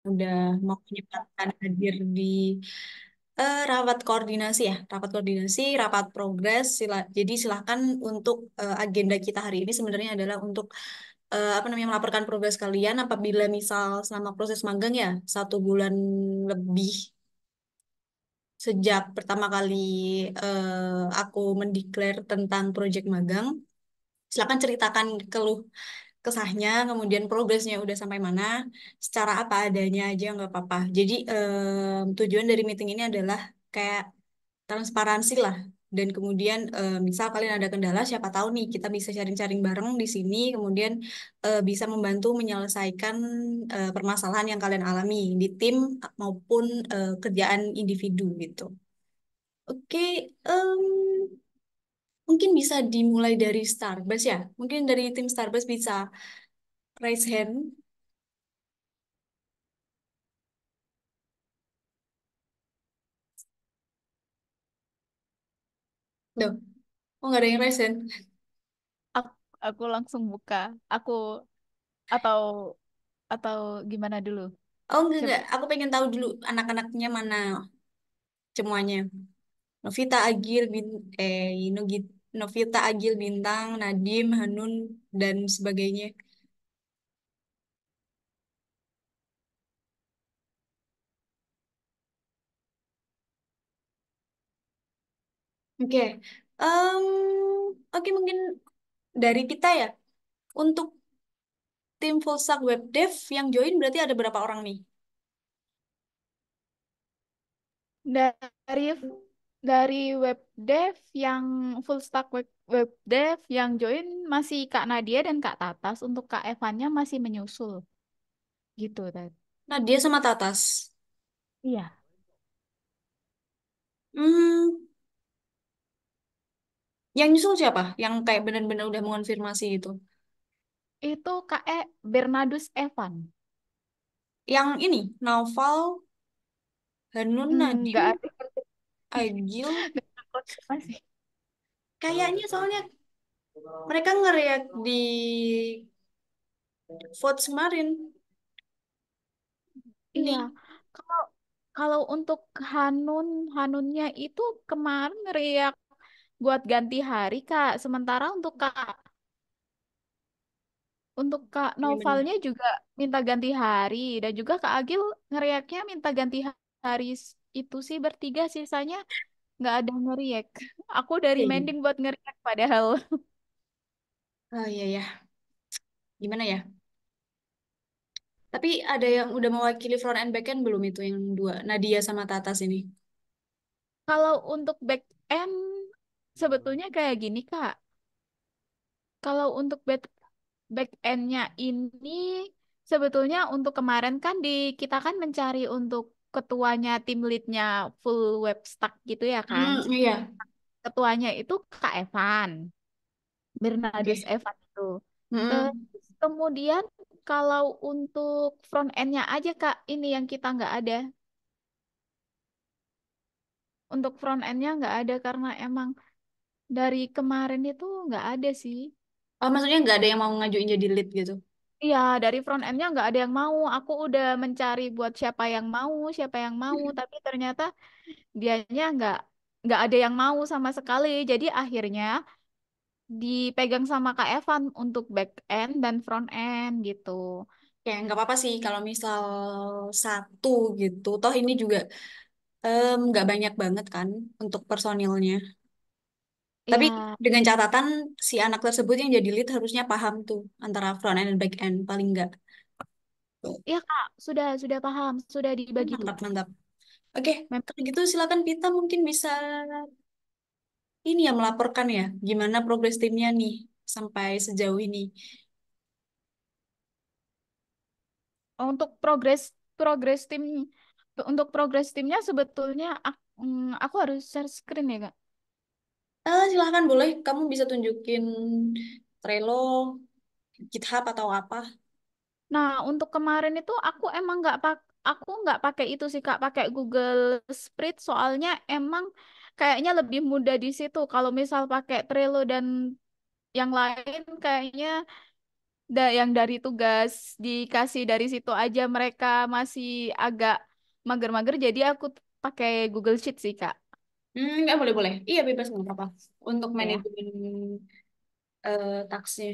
udah mau menyempatkan hadir di rapat koordinasi ya, rapat koordinasi, rapat progres. Jadi silakan untuk agenda kita hari ini sebenarnya adalah untuk apa namanya melaporkan progres kalian apabila misal selama proses magang ya 1 bulan lebih sejak pertama kali aku mendeklar tentang proyek magang. Silakan ceritakan keluh kesahnya, kemudian progresnya udah sampai mana, secara apa adanya aja nggak apa-apa. Jadi tujuan dari meeting ini adalah kayak transparansi lah. Dan kemudian misal kalian ada kendala, siapa tahu nih kita bisa sharing-sharing bareng di sini, kemudian bisa membantu menyelesaikan permasalahan yang kalian alami di tim maupun kerjaan individu gitu. Oke, mungkin bisa dimulai dari Starbus ya. Mungkin dari tim Starbus bisa raise hand. Duh, oh nggak ada yang raise hand. Aku, aku langsung buka. Aku atau atau gimana dulu? Oh enggak, Siapa? enggak. Aku pengen tahu dulu anak-anaknya mana semuanya. Novita Agil, Novita Agil Bintang, Nadim, Hanun, dan sebagainya. Oke, Em, oke mungkin dari kita ya. Untuk tim full stack web dev yang join berarti ada berapa orang nih? Dari dari web dev yang full stack web dev yang join masih Kak Nadia dan Kak Tatas. Untuk Kak Evannya masih menyusul gitu tadi. Nah, dia sama Tatas. Iya. Hmm, yang nyusul siapa? Yang kayak benar-benar udah mengonfirmasi itu. Itu Kak Bernardus Evan. Yang ini, Naufal, Hanun, Nggak Nadim, ada Agil. nggak ada konfirmasi. Kayaknya soalnya mereka ngeriak di vote kemarin. Iya. Nih, Kalau kalau untuk Hanunnya itu kemarin ngeriak buat ganti hari Kak. Sementara untuk Kak gimana? Novalnya juga minta ganti hari dan juga Kak Agil ngeriaknya minta ganti hari itu sih bertiga sisanya nggak ada ngeriak. Aku dari Iya, iya. mending buat ngeriak padahal. Oh iya ya, gimana ya? Tapi ada yang udah mewakili front and back end belum itu yang dua, Nadia sama Tatas ini? Kalau untuk back end sebetulnya kayak gini Kak. Kalau untuk back end-nya ini sebetulnya untuk kemarin kan kita kan mencari untuk ketuanya tim lead-nya full web stack gitu ya kan. Hmm, iya. Ketuanya itu Kak Evan, Bernardus Oke. Evan itu. Hmm. Terus kemudian kalau untuk front end-nya aja Kak, ini yang kita nggak ada. Untuk front end-nya nggak ada karena emang dari kemarin itu nggak ada sih. Oh, maksudnya nggak ada yang mau ngajuin jadi lead gitu? Iya, dari front end-nya nggak ada yang mau. Aku udah mencari buat siapa yang mau, tapi ternyata dianya nggak ada yang mau sama sekali. Jadi akhirnya dipegang sama Kak Evan untuk back end dan front end gitu. Ya, nggak apa-apa sih kalau misal satu gitu. Toh ini juga nggak banyak banget kan untuk personilnya. Tapi Iya, dengan catatan si anak tersebut yang jadi lead harusnya paham tuh antara front end dan back end paling nggak. Tuh. iya Kak, sudah paham, sudah dibagi Mantap, tugas. mantap. Oke, Mem- kalau gitu silakan Pita mungkin bisa ini ya melaporkan ya gimana progres timnya nih sampai sejauh ini. Untuk progres tim untuk progres timnya sebetulnya aku harus share screen ya Kak. Silahkan boleh kamu bisa tunjukin Trello, GitHub atau apa. Nah, untuk kemarin itu aku nggak pakai itu sih Kak, pakai Google Spread soalnya emang kayaknya lebih mudah di situ. Kalau misal pakai Trello dan yang lain kayaknya Yang dari tugas dikasih dari situ aja mereka masih agak mager-mager, jadi aku pakai Google Sheet sih, Kak. Nggak boleh boleh. Iya bebas nggak apa-apa. Untuk Ya. manajemen taksnya.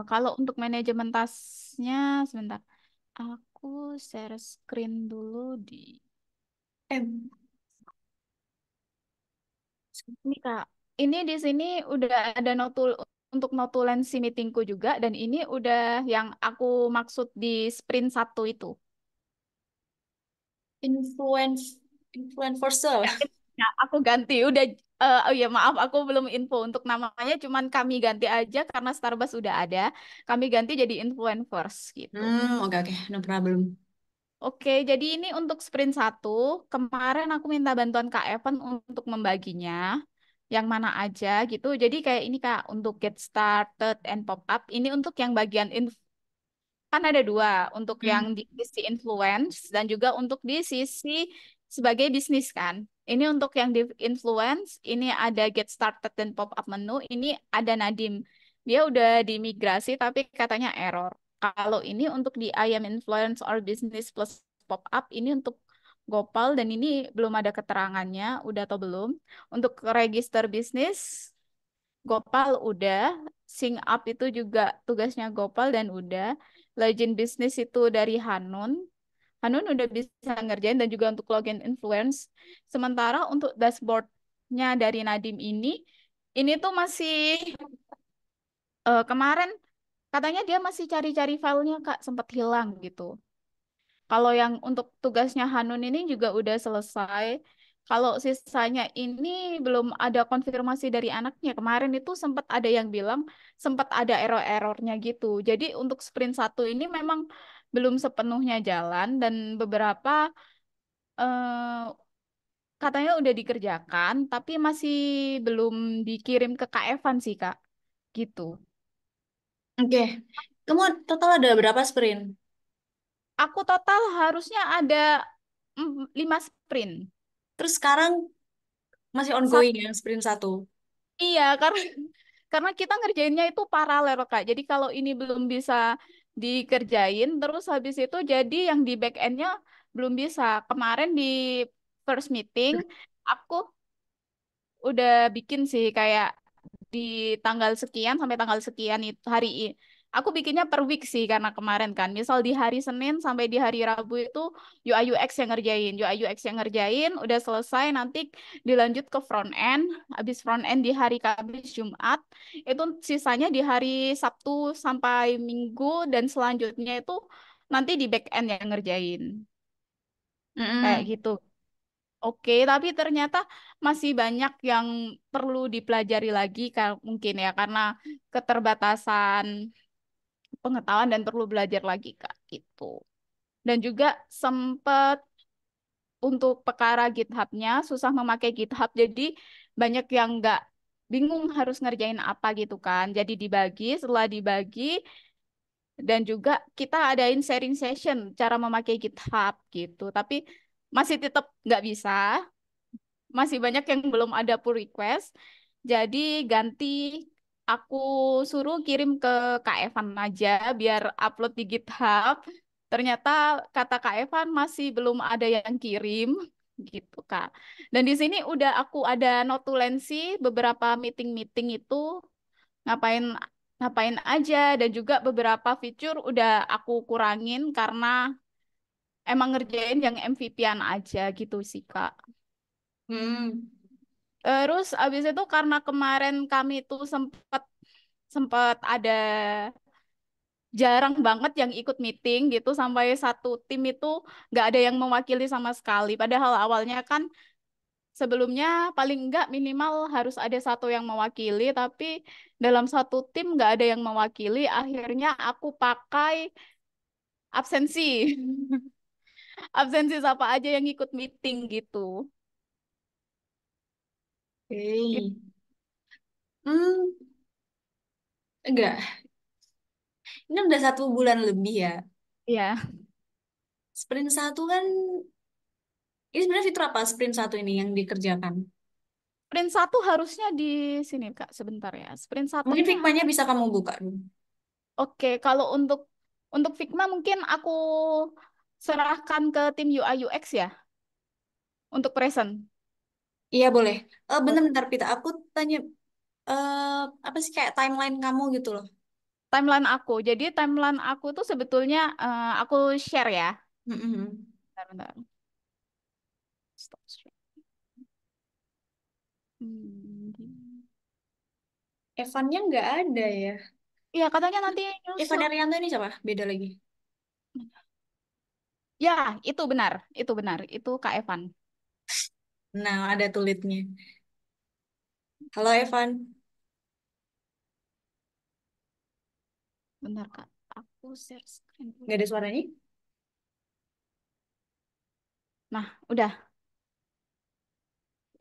Kalau untuk manajemen tasnya, sebentar. Aku share screen dulu di Eh, ini, Kak. Ini di sini udah ada untuk notulensi meetingku juga, dan ini udah yang aku maksud di sprint satu itu. influencer. Ya, ya, aku ganti. Udah, oh ya maaf, aku belum info untuk namanya, cuman kami ganti aja karena Starbucks udah ada. Kami ganti jadi influencers gitu. Oke oke, no problem. Oke, jadi ini untuk sprint satu. Kemarin aku minta bantuan Kak Evan untuk membaginya. Yang mana aja gitu. Jadi kayak ini Kak, untuk get started and pop up. Ini untuk yang bagian kan ada dua, untuk yang Hmm. di sisi influence dan juga untuk di sisi sebagai bisnis kan. Ini untuk yang di influence, ini ada get started dan pop up menu, ini ada Nadim. Dia udah dimigrasi tapi katanya error. Kalau ini untuk di I am influence or business plus pop up, ini untuk Gopal dan ini belum ada keterangannya, udah atau belum. Untuk register bisnis, Gopal udah, Sing Up itu juga tugasnya Gopal dan udah. Legend Business itu dari Hanun. Hanun udah bisa ngerjain dan juga untuk login influence. Sementara untuk dashboardnya dari Nadim ini tuh masih kemarin katanya dia masih cari-cari filenya Kak, sempat hilang gitu. Kalau yang untuk tugasnya Hanun ini juga udah selesai. Kalau sisanya ini belum ada konfirmasi dari anaknya. Kemarin itu sempat ada yang bilang sempat ada error-errornya gitu. Jadi untuk sprint satu ini memang belum sepenuhnya jalan dan beberapa eh, katanya udah dikerjakan, tapi masih belum dikirim ke Kak Evan sih Kak. Gitu. Oke. Kamu total ada berapa sprint? Aku total harusnya ada 5 sprint. Terus sekarang masih ongoing yang sprint satu. Iya, karena kita ngerjainnya itu paralel, Kak. Jadi kalau ini belum bisa dikerjain, terus habis itu jadi yang di back end-nya belum bisa. Kemarin di first meeting, aku udah bikin sih kayak di tanggal sekian sampai tanggal sekian itu hari ini. Aku bikinnya per week sih karena kemarin kan. Misal di hari Senin sampai di hari Rabu itu UI UX yang ngerjain. UI UX yang ngerjain udah selesai nanti dilanjut ke front end. Habis front end di hari Kamis Jumat. Itu sisanya di hari Sabtu sampai Minggu dan selanjutnya itu nanti di back end yang ngerjain. Kayak Mm-mm. gitu. Oke, tapi ternyata masih banyak yang perlu dipelajari lagi mungkin ya karena keterbatasan pengetahuan dan perlu belajar lagi Kak gitu. Dan juga sempat untuk perkara GitHub-nya susah memakai GitHub jadi banyak yang nggak bingung harus ngerjain apa gitu kan. Jadi dibagi, setelah dibagi dan juga kita adain sharing session cara memakai GitHub gitu. Tapi masih tetap nggak bisa. Masih banyak yang belum ada pull request. Jadi ganti aku suruh kirim ke Kak Evan aja biar upload di GitHub. Ternyata kata Kak Evan masih belum ada yang kirim gitu Kak. Dan di sini udah aku ada notulensi beberapa meeting-meeting itu ngapain ngapain aja dan juga beberapa fitur udah aku kurangin karena emang ngerjain yang MVP-an aja gitu sih Kak. Hmm. Terus abis itu karena kemarin kami tuh sempat sempat ada jarang banget yang ikut meeting gitu sampai satu tim itu nggak ada yang mewakili sama sekali. Padahal awalnya kan sebelumnya paling nggak minimal harus ada satu yang mewakili, tapi dalam satu tim nggak ada yang mewakili. Akhirnya aku pakai absensi, absensi siapa aja yang ikut meeting gitu. It- Oke. Hmm, enggak. Ini udah 1 bulan lebih ya. Ya. Sprint satu kan, ini sebenarnya fitur apa sprint satu ini yang dikerjakan? sprint satu harusnya di sini Kak, sebentar ya. Sprint Mungkin satunya, Figma-nya bisa kamu buka dulu. oke. Kalau untuk Figma mungkin aku serahkan ke tim UI UX ya untuk present. Iya boleh. Boleh. Bentar-bentar Pita, aku tanya eh apa sih kayak timeline kamu gitu loh. Timeline aku. Jadi timeline aku tuh sebetulnya aku share ya. Mm-mm. Bentar, bentar. Stop share. Hmm. Evannya nggak ada ya. Iya, katanya nanti Evan nyusul. Arianto ini siapa? Beda lagi. Ya, itu benar. Itu benar. Itu Kak Evan. Nah, ada tulitnya. Halo Evan, Bentar, Kak. Aku share screen nggak dulu. ada suaranya? Nah, udah.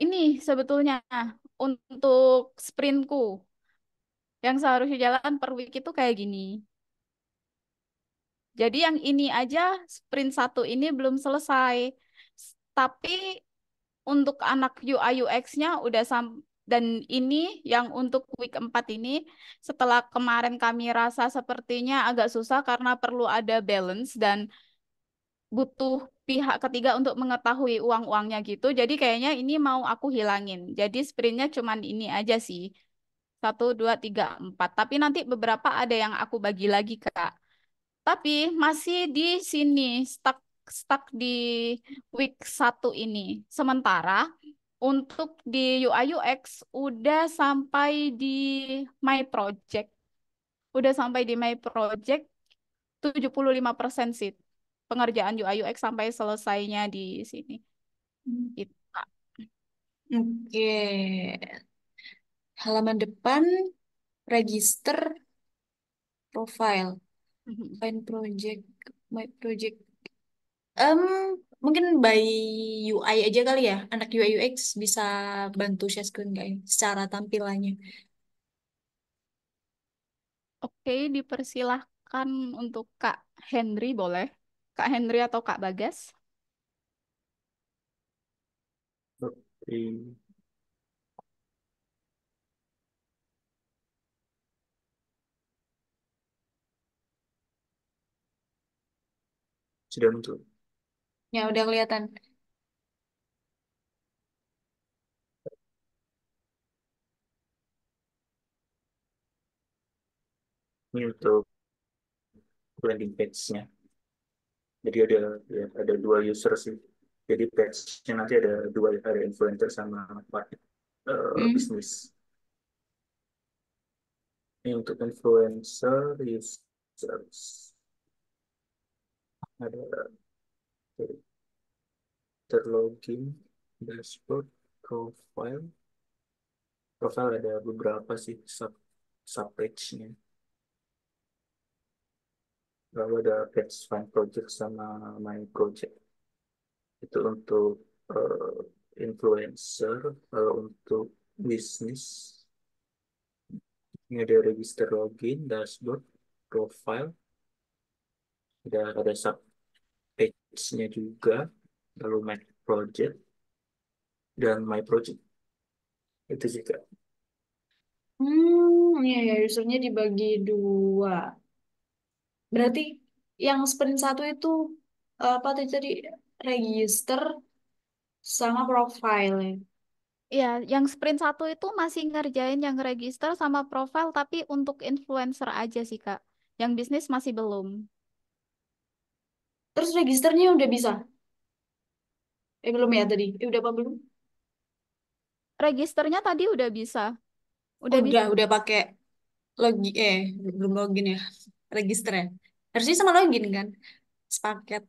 Ini sebetulnya untuk sprintku yang seharusnya jalan per week itu kayak gini. Jadi yang ini aja sprint satu ini belum selesai. Tapi untuk anak UI UX-nya udah dan ini yang untuk week 4 ini setelah kemarin kami rasa sepertinya agak susah karena perlu ada balance dan butuh pihak ketiga untuk mengetahui uang-uangnya gitu. Jadi kayaknya ini mau aku hilangin. Jadi sprintnya cuman ini aja sih. Satu, dua, tiga, empat. Tapi nanti beberapa ada yang aku bagi lagi, Kak. Tapi masih di sini, stuck stuck di week satu ini. Sementara untuk di UI UX udah sampai di My Project. Udah sampai di My Project 75% sih. Pengerjaan UI UX sampai selesainya di sini. Hmm. Itu, Kak. Oke. Halaman depan, register, profile, Mhm. find project, my project. Em, Mungkin by UI aja kali ya. Anak UI UX bisa bantu share screen nggak ya? Secara tampilannya. Oke, dipersilahkan untuk Kak Henry boleh. Kak Henry atau Kak Bagas? Oke, sudah muncul. Ya udah kelihatan. Ini untuk landing page-nya. Jadi ada dua user sih. Jadi page-nya nanti ada dua, ada influencer sama Hmm. bisnis. Ini untuk influencer users ada terlogin, dashboard, profile. Profile ada beberapa sih sub page-nya. Lalu ada page find project sama my project. Itu untuk eh, influencer. Kalau untuk bisnis, ini ada register login, dashboard, profile, ada sub page-nya juga, lalu my project dan my project itu juga. Ya, ya, usernya dibagi dua. Berarti yang sprint satu itu apa tadi register sama profile ya. Ya, yang sprint satu itu masih ngerjain yang register sama profile, tapi untuk influencer aja sih, Kak. Yang bisnis masih belum. Terus registernya udah bisa? Belum ya tadi? Udah apa belum? Registernya tadi udah bisa. Oh, Udah bisa. udah pakai login belum login ya. Register ya. Harusnya sama login kan? Sepaket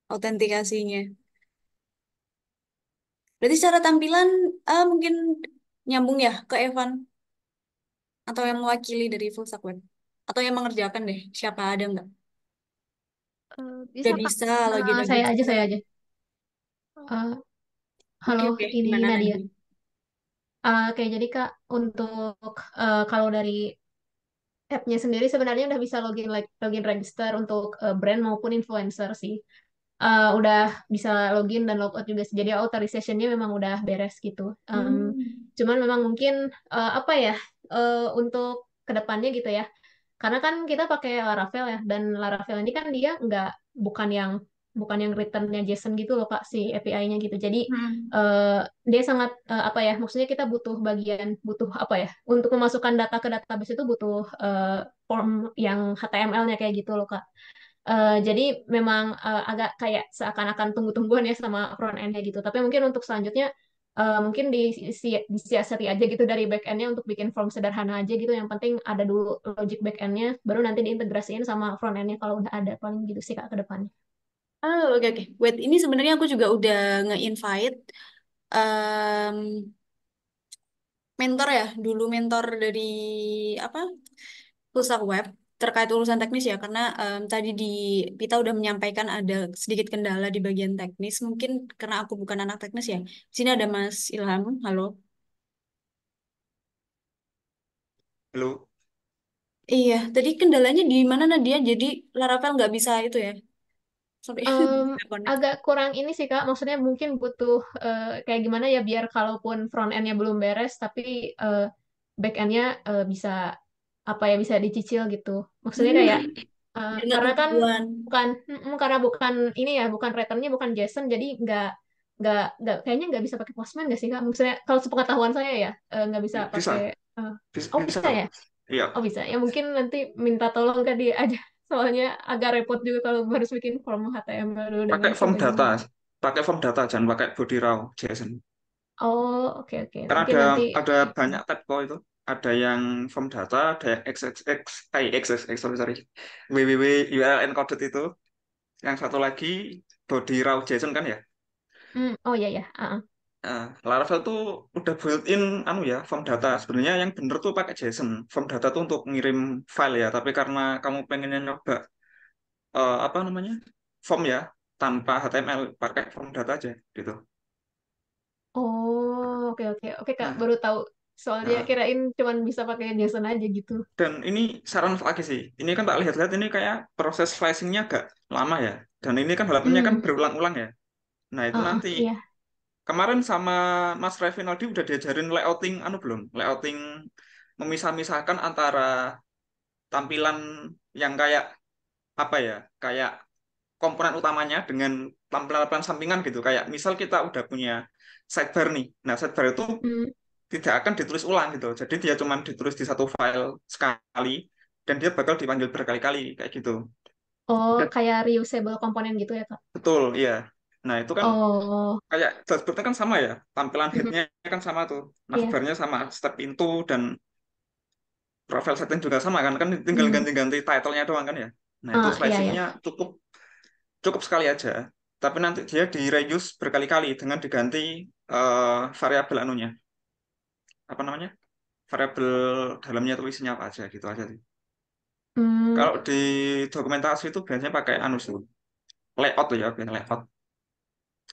autentikasinya. Berarti secara tampilan mungkin nyambung ya ke Evan atau yang mewakili dari full stack web atau yang mengerjakan deh. Siapa ada nggak? Udah Bisa, Kak. bisa login-login Saya aja, segala. saya aja. Eh, Oke, halo, oke. ini Gimana Nadia. Nadia? Oke, jadi Kak, untuk kalau dari app-nya sendiri sebenarnya udah bisa login register untuk brand maupun influencer sih. udah bisa login dan logout juga sih. Jadi authorization-nya memang udah beres gitu. Hmm. Cuman memang mungkin apa ya untuk kedepannya gitu ya. Karena kan kita pakai Laravel ya, dan Laravel ini kan dia nggak bukan yang bukan yang return-nya JSON gitu loh Kak, si API-nya gitu. Jadi Hmm. eh, dia sangat apa ya? Maksudnya kita butuh apa ya? Untuk memasukkan data ke database itu butuh form yang HTML-nya kayak gitu loh Kak. Jadi memang agak kayak seakan-akan tunggu-tungguan ya sama front end-nya gitu. Tapi mungkin untuk selanjutnya mungkin disiasati aja gitu dari back end-nya untuk bikin form sederhana aja gitu. Yang penting ada dulu logic back end-nya, baru nanti diintegrasiin sama front end-nya kalau udah ada. Paling gitu sih Kak ke depannya. Oh, oke oke. Wait, ini sebenarnya aku juga udah nge-invite em, mentor ya, dulu mentor dari apa? Pusat web terkait urusan teknis ya, karena tadi di Pita udah menyampaikan ada sedikit kendala di bagian teknis. Mungkin karena aku bukan anak teknis ya. Di sini ada Mas Ilham. Halo. Halo. Iya, tadi kendalanya di mana Nadia? Jadi Laravel nggak bisa itu ya. Sorry, Em, nggak connect. agak kurang ini sih Kak, maksudnya mungkin butuh kayak gimana ya biar kalaupun front end-nya belum beres, tapi back end-nya bisa apa ya bisa dicicil gitu. Maksudnya kayak Biar nggak karena kan ketinggalan. karena bukan ini ya bukan returnnya bukan JSON, jadi nggak kayaknya nggak bisa pakai Postman nggak sih Kak? Maksudnya kalau sepengetahuan saya ya nggak bisa Bisa, pakai. eh, bisa, oh bisa bisa kok. ya? Iya, Oh bisa ya mungkin nanti minta tolong ke dia aja. Soalnya agak repot juga kalau harus bikin form HTML dulu dan pakai lain form sebagainya. data, pakai form data, jangan pakai body raw JSON. Oh, oke oke. Karena Mungkin nanti. ada banyak tab kok itu. Ada yang form data, ada yang XXX, XXX, sorry, www URL encoded itu. Yang satu lagi body raw JSON kan ya. Oh iya ya. Nah, Laravel tuh udah built-in anu ya, form data. Sebenarnya yang bener tuh pakai JSON. Form data tuh untuk ngirim file ya, tapi karena kamu pengennya nyoba apa namanya? Form ya, tanpa HTML, pakai form data aja gitu. Oh, oke oke. Oke Kak, Nah, baru tahu. Soalnya nah, kirain cuman bisa pakai JSON aja gitu. dan ini saran lagi sih. Ini kan tak lihat-lihat ini kayak proses flashingnya agak lama ya. Dan ini kan halamannya kan Hmm, berulang-ulang ya. Nah, itu nanti iya. kemarin sama Mas Revinaldi udah diajarin layouting anu belum? Layouting memisah-misahkan antara tampilan yang kayak apa ya? Kayak komponen utamanya dengan tampilan-tampilan sampingan gitu. Kayak misal kita udah punya sidebar nih. Nah, sidebar itu Hmm. tidak akan ditulis ulang gitu. Jadi dia cuma ditulis di satu file sekali dan dia bakal dipanggil berkali-kali kayak gitu. Oh, Dan kayak reusable komponen gitu ya Kak? betul, iya. Nah, itu kan Oh, kayak dashboardnya kan sama ya. Tampilan mhm, headnya kan sama tuh. iya. Navbarnya sama, step pintu dan profile setting juga sama kan. Kan tinggal Hmm. ganti-ganti title-nya doang kan ya. Nah, itu Iya ya. slashing-nya cukup cukup sekali aja. Tapi nanti dia di reuse berkali-kali dengan diganti variabel anunya. Apa namanya? Variabel dalamnya tuh isinya apa aja gitu aja sih. Hmm. Kalau di dokumentasi itu biasanya pakai anu sih, layout tuh ya, biasanya layout.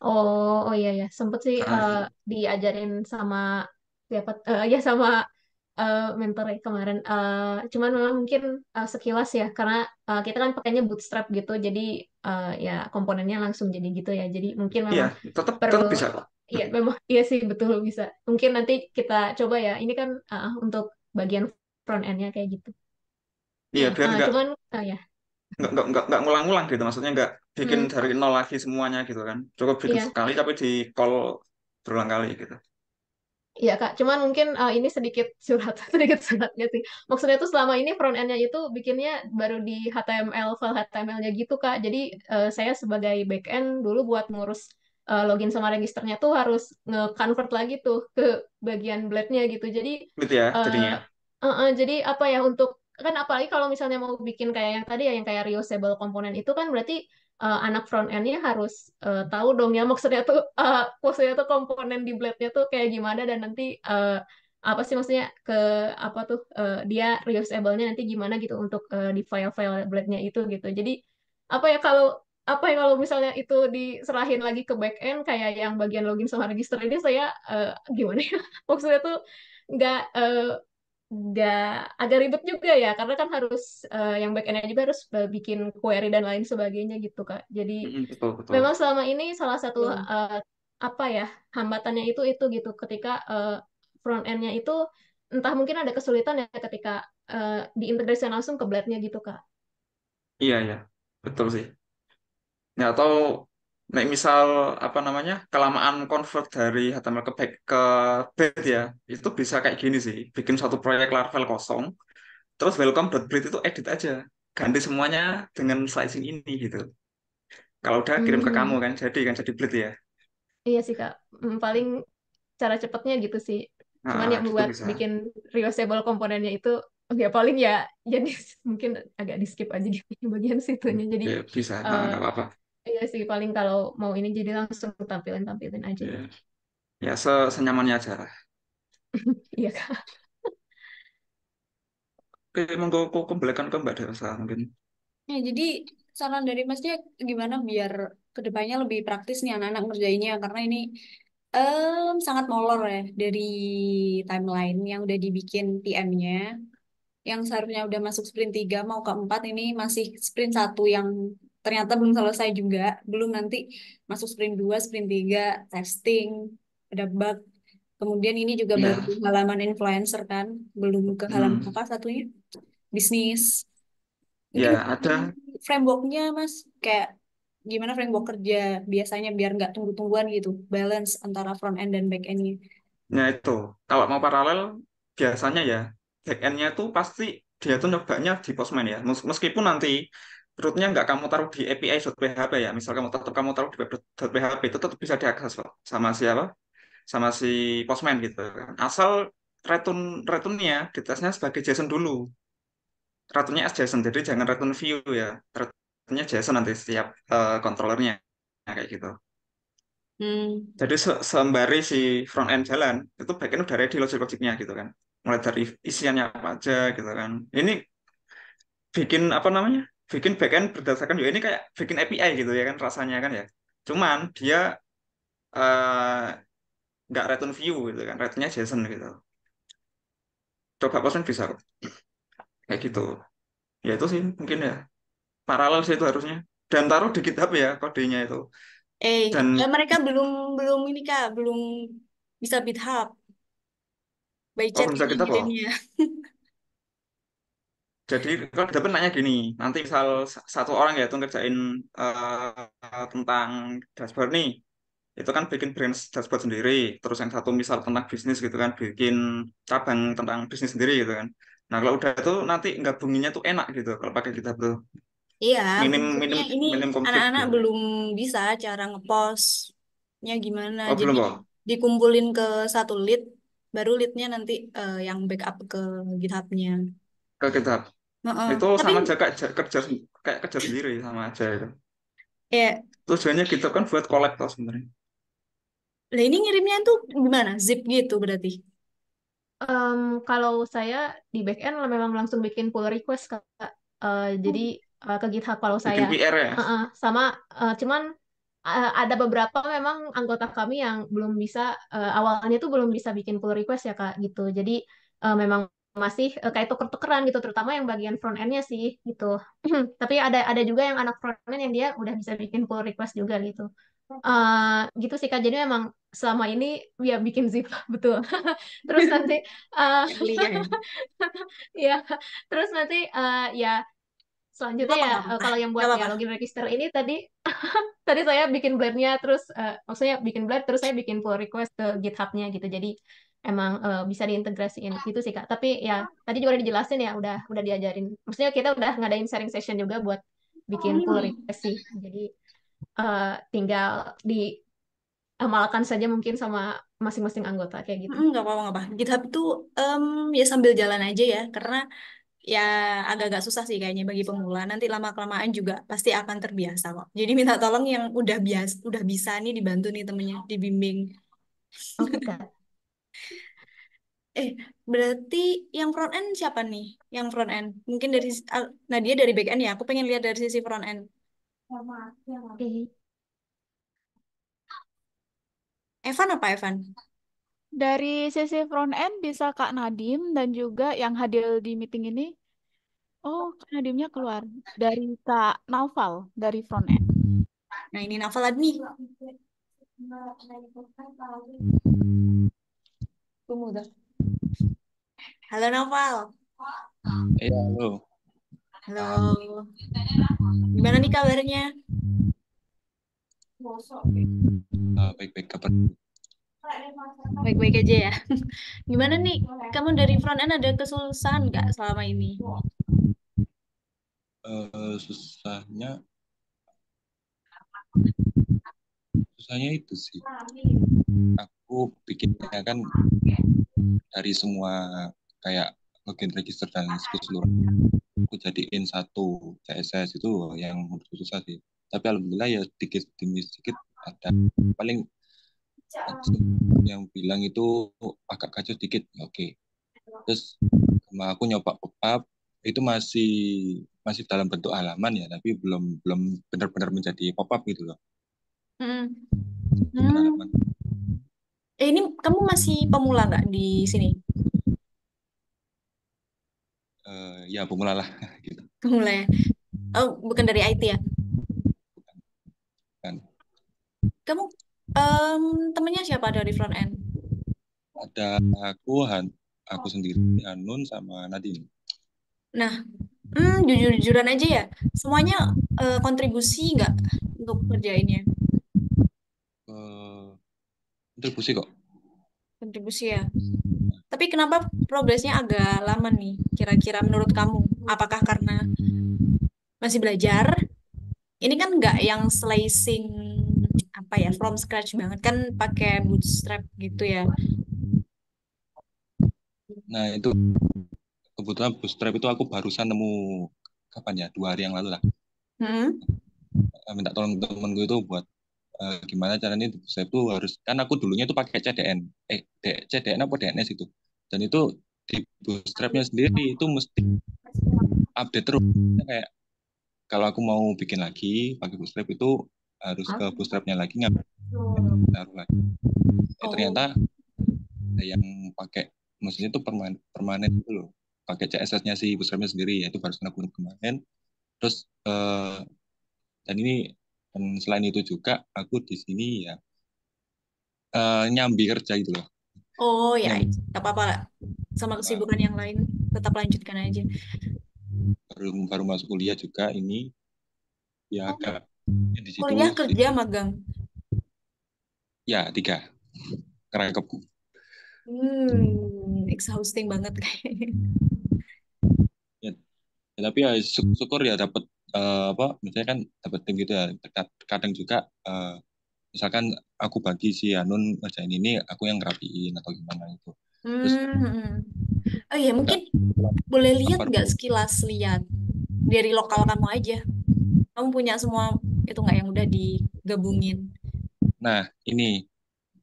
Oh, oh iya ya. Sempet sih Nah, itu. diajarin sama siapa? Ya sama mentor kemarin. Cuman memang mungkin sekilas ya, karena kita kan pakainya Bootstrap gitu, jadi ya komponennya langsung jadi gitu ya. Jadi mungkin Iya, memang tetap perlu, tetap bisa kok. iya memang iya sih betul bisa. Mungkin nanti kita coba ya. Ini kan untuk bagian front end-nya kayak gitu. Iya, biar Cuman ya, nggak ngulang-ngulang gitu. Maksudnya nggak bikin hmm, dari nol lagi semuanya gitu kan. Cukup bikin iya. sekali tapi di call berulang kali gitu. Iya Kak, cuman mungkin ini sedikit curhat, sedikit curhatnya sih. Maksudnya tuh selama ini front end-nya itu bikinnya baru di HTML, file HTML-nya gitu Kak. Jadi saya sebagai back end dulu buat ngurus login sama registernya tuh harus nge-convert lagi tuh ke bagian blade-nya gitu. Jadi Gitu ya eh, jadinya. jadi apa ya untuk kan apalagi kalau misalnya mau bikin kayak yang tadi ya yang kayak reusable komponen itu kan berarti anak front end-nya harus tahu dong ya maksudnya tuh komponen di blade-nya tuh kayak gimana dan nanti apa sih maksudnya ke apa tuh dia reusable-nya nanti gimana gitu untuk di file-file blade-nya itu gitu. Jadi apa ya kalau misalnya itu diserahin lagi ke back end kayak yang bagian login sama register ini saya gimana ya? Maksudnya tuh nggak nggak agak ribet juga ya karena kan harus yang back endnya juga harus bikin query dan lain sebagainya gitu Kak. Jadi Betul, betul. memang selama ini salah satu Betul. apa ya hambatannya itu gitu ketika front endnya itu entah mungkin ada kesulitan ya ketika diintegrasikan langsung ke blade-nya gitu Kak. Iya, iya. Betul sih. Ya, atau nek misal apa namanya kelamaan convert dari HTML ke Blade ya, itu bisa kayak gini sih. Bikin satu proyek Laravel kosong, terus welcome.blade itu edit aja, ganti semuanya dengan slicing ini gitu. Kalau udah kirim ke kamu Hmm, kan jadi Blade ya. iya sih Kak. Paling cara cepatnya gitu sih. Cuman ya Gitu buat bisa. bikin reusable komponennya itu ya paling ya jadi mungkin agak di skip aja di bagian situnya. Jadi Ya, bisa. eh Nggak apa-apa. iya sih paling kalau mau ini jadi langsung tampilin aja Ya, gitu. ya senyamannya aja lah. Iya Kak. Oke, monggo aku kembalikan ke Mbak Delsa mungkin. Ya, jadi saran dari Masnya gimana biar kedepannya lebih praktis nih anak-anak ngerjainnya karena ini sangat molor ya dari timeline yang udah dibikin PM-nya yang seharusnya udah masuk sprint 3 mau ke 4 ini masih sprint 1 yang ternyata belum selesai juga belum nanti masuk sprint 2 sprint 3 testing ada bug kemudian ini juga baru Ya, halaman influencer kan belum ke halaman hmm, apa satunya bisnis mungkin ya ada. frameworknya Mas kayak gimana framework kerja biasanya biar nggak tunggu-tungguan gitu balance antara front end dan back endnya. Nah itu, kalau mau paralel, biasanya ya, back end-nya tuh pasti dia tuh nyobanya di Postman ya. Meskipun nanti root-nya nggak kamu taruh di API.php ya. Misal kamu taruh di web.php, itu tetap bisa diakses kok. Sama siapa? Sama si Postman gitu kan. Asal return-nya ditesnya sebagai JSON dulu. Return-nya as JSON, jadi jangan return view ya. Return-nya JSON nanti setiap controllernya. Nah, kayak gitu. Hmm. Jadi sembari si front end jalan, itu back end udah ready logic-logicnya gitu kan. Mulai dari isiannya apa aja gitu kan. Ini bikin apa namanya? Bikin back end berdasarkan ya ini kayak bikin API gitu ya kan rasanya kan ya. Cuman dia eh, nggak return view gitu kan, returnnya JSON gitu. Coba kosan bisa kok. Kayak gitu. Ya itu sih mungkin ya. Paralel sih itu harusnya. Dan taruh di GitHub ya kodenya itu. Dan Mereka belum belum ini Kak belum bisa GitHub by oh chat bisa ini GitHub kok. ngirimnya. Jadi kalau dapat nanya gini, nanti misal satu orang ya itu ngerjain tentang dashboard nih, itu kan bikin branch dashboard sendiri. Terus yang satu misal tentang bisnis gitu kan, bikin cabang tentang bisnis sendiri gitu kan. Nah kalau udah itu nanti gabunginnya tuh enak gitu kalau pakai GitHub tuh Iya, minim maksudnya minim ini minim konflik anak-anak gitu. belum bisa cara ngepostnya gimana. Oh Jadi belum kok dikumpulin ke satu lead, baru leadnya nanti yang backup ke GitHub-nya. ke GitHub. Heeh. Itu Tapi sama aja kayak kayak kerja sendiri sama aja itu. ya, Tujuannya GitHub kan buat collect tuh sebenarnya. lah ini ngirimnya tuh gimana? Zip gitu berarti. Em, Kalau saya di back end memang langsung bikin pull request Kak. Jadi ke GitHub kalau saya. Bikin PR ya. Sama cuman ada beberapa memang anggota kami yang belum bisa awalnya tuh belum bisa bikin pull request ya Kak gitu. Jadi memang masih kayak tuker-tukeran gitu terutama yang bagian front end-nya sih gitu. Tapi ada juga yang anak front end yang dia udah bisa bikin pull request juga gitu. Gitu sih Kak. Jadi memang selama ini ya bikin zip betul. Terus nanti eh, Liga ya. ya terus nanti ya selanjutnya ya Nggak apa-apa. kalau yang Nggak buat ya apa-apa. login register ini tadi tadi saya bikin blade-nya terus maksudnya bikin blade terus saya bikin pull request ke GitHub-nya gitu. Jadi emang bisa diintegrasiin gitu sih Kak. Tapi ya tadi juga udah dijelasin ya udah diajarin. Maksudnya kita udah ngadain sharing session juga buat bikin pull request sih. Jadi tinggal diamalkan saja mungkin sama masing-masing anggota kayak gitu. Nggak apa-apa, nggak apa. GitHub itu em, ya sambil jalan aja ya, karena ya agak-agak susah sih kayaknya bagi pemula. Nanti lama-kelamaan juga pasti akan terbiasa kok. Jadi minta tolong yang udah biasa, udah bisa nih dibantu nih temennya, dibimbing. Oke Kak. Eh, berarti yang front end siapa nih? Yang front end? Mungkin dari Nadia dari back end ya. Aku pengen lihat dari sisi front end. Oke. Evan apa Evan? Dari sisi front end bisa Kak Nadim dan juga yang hadir di meeting ini. Oh, Kak Nadimnya keluar. Dari Kak Naufal dari front end. Nah, ini Naufal nih. Tunggu dah. Halo Naufal. Iya, halo. Halo. Gimana nih kabarnya? Baik-baik kabar. Baik-baik aja ya. Gimana nih? Kamu dari front end ada kesusahan nggak selama ini? Susahnya, susahnya itu sih. Aku bikinnya kan dari semua kayak login register dan keseluruhan. Aku jadiin satu CSS itu yang menurutku susah sih. Tapi alhamdulillah ya sedikit demi sedikit ada. Paling yang bilang itu agak kacau sedikit, ya oke. Terus sama aku nyoba pop up itu masih masih dalam bentuk halaman ya, tapi belum belum benar-benar menjadi pop up gitu loh. Hmm. Cuman Hmm. halaman. Ini kamu masih pemula nggak di sini? Ya pemula lah gitu Pemula ya? Oh, bukan dari IT ya? kan. Kamu temennya siapa dari front end? Ada aku sendiri, Hanun sama Nadine. Nah, jujur-jujuran aja ya. Semuanya kontribusi nggak untuk kerjainnya? Eh, Kontribusi kok. Kontribusi ya. Tapi kenapa progresnya agak lama nih? Kira-kira menurut kamu? Apakah karena masih belajar? Ini kan nggak yang slicing apa ya from scratch banget kan pakai bootstrap gitu ya. Nah itu kebetulan Bootstrap itu aku barusan nemu kapan ya, 2 hari yang lalu lah. Hmm. Minta tolong temenku itu buat gimana caranya di Bootstrap itu harus, kan aku dulunya itu pakai CDN, CDN apa DNS itu, dan itu di Bootstrapnya sendiri itu mesti update terus. Kayak kalau aku mau bikin lagi pakai Bootstrap itu harus ke Bootstrapnya lagi, nggak taruh lagi. Oh, Ternyata ada yang pakai, maksudnya itu permanen itu loh, pakai CSS-nya si Bootstrapnya sendiri, yaitu baru aku kemarin. Terus dan ini, dan selain itu juga aku di sini ya nyambi kerja gitu loh, oh ya, nyambi nggak apa-apa lah. Sama uh, kesibukan yang lain tetap lanjutkan aja. baru baru masuk kuliah juga ini, ya Oh, agak di situ kuliah sih. kerja magang. Ya 3 kerangkep. Exhausting banget kayaknya. Ya, ya, tapi ya syukur ya dapat apa misalnya kan dapat tim gitu ya. Kadang juga misalkan aku bagi si Anun ngerjain ini, aku yang ngerapiin atau gimana itu. Terus Hmm. Oh iya, juga mungkin boleh lihat lapar. nggak sekilas lihat dari lokal kamu aja. Kamu punya semua itu nggak yang udah digabungin? Nah ini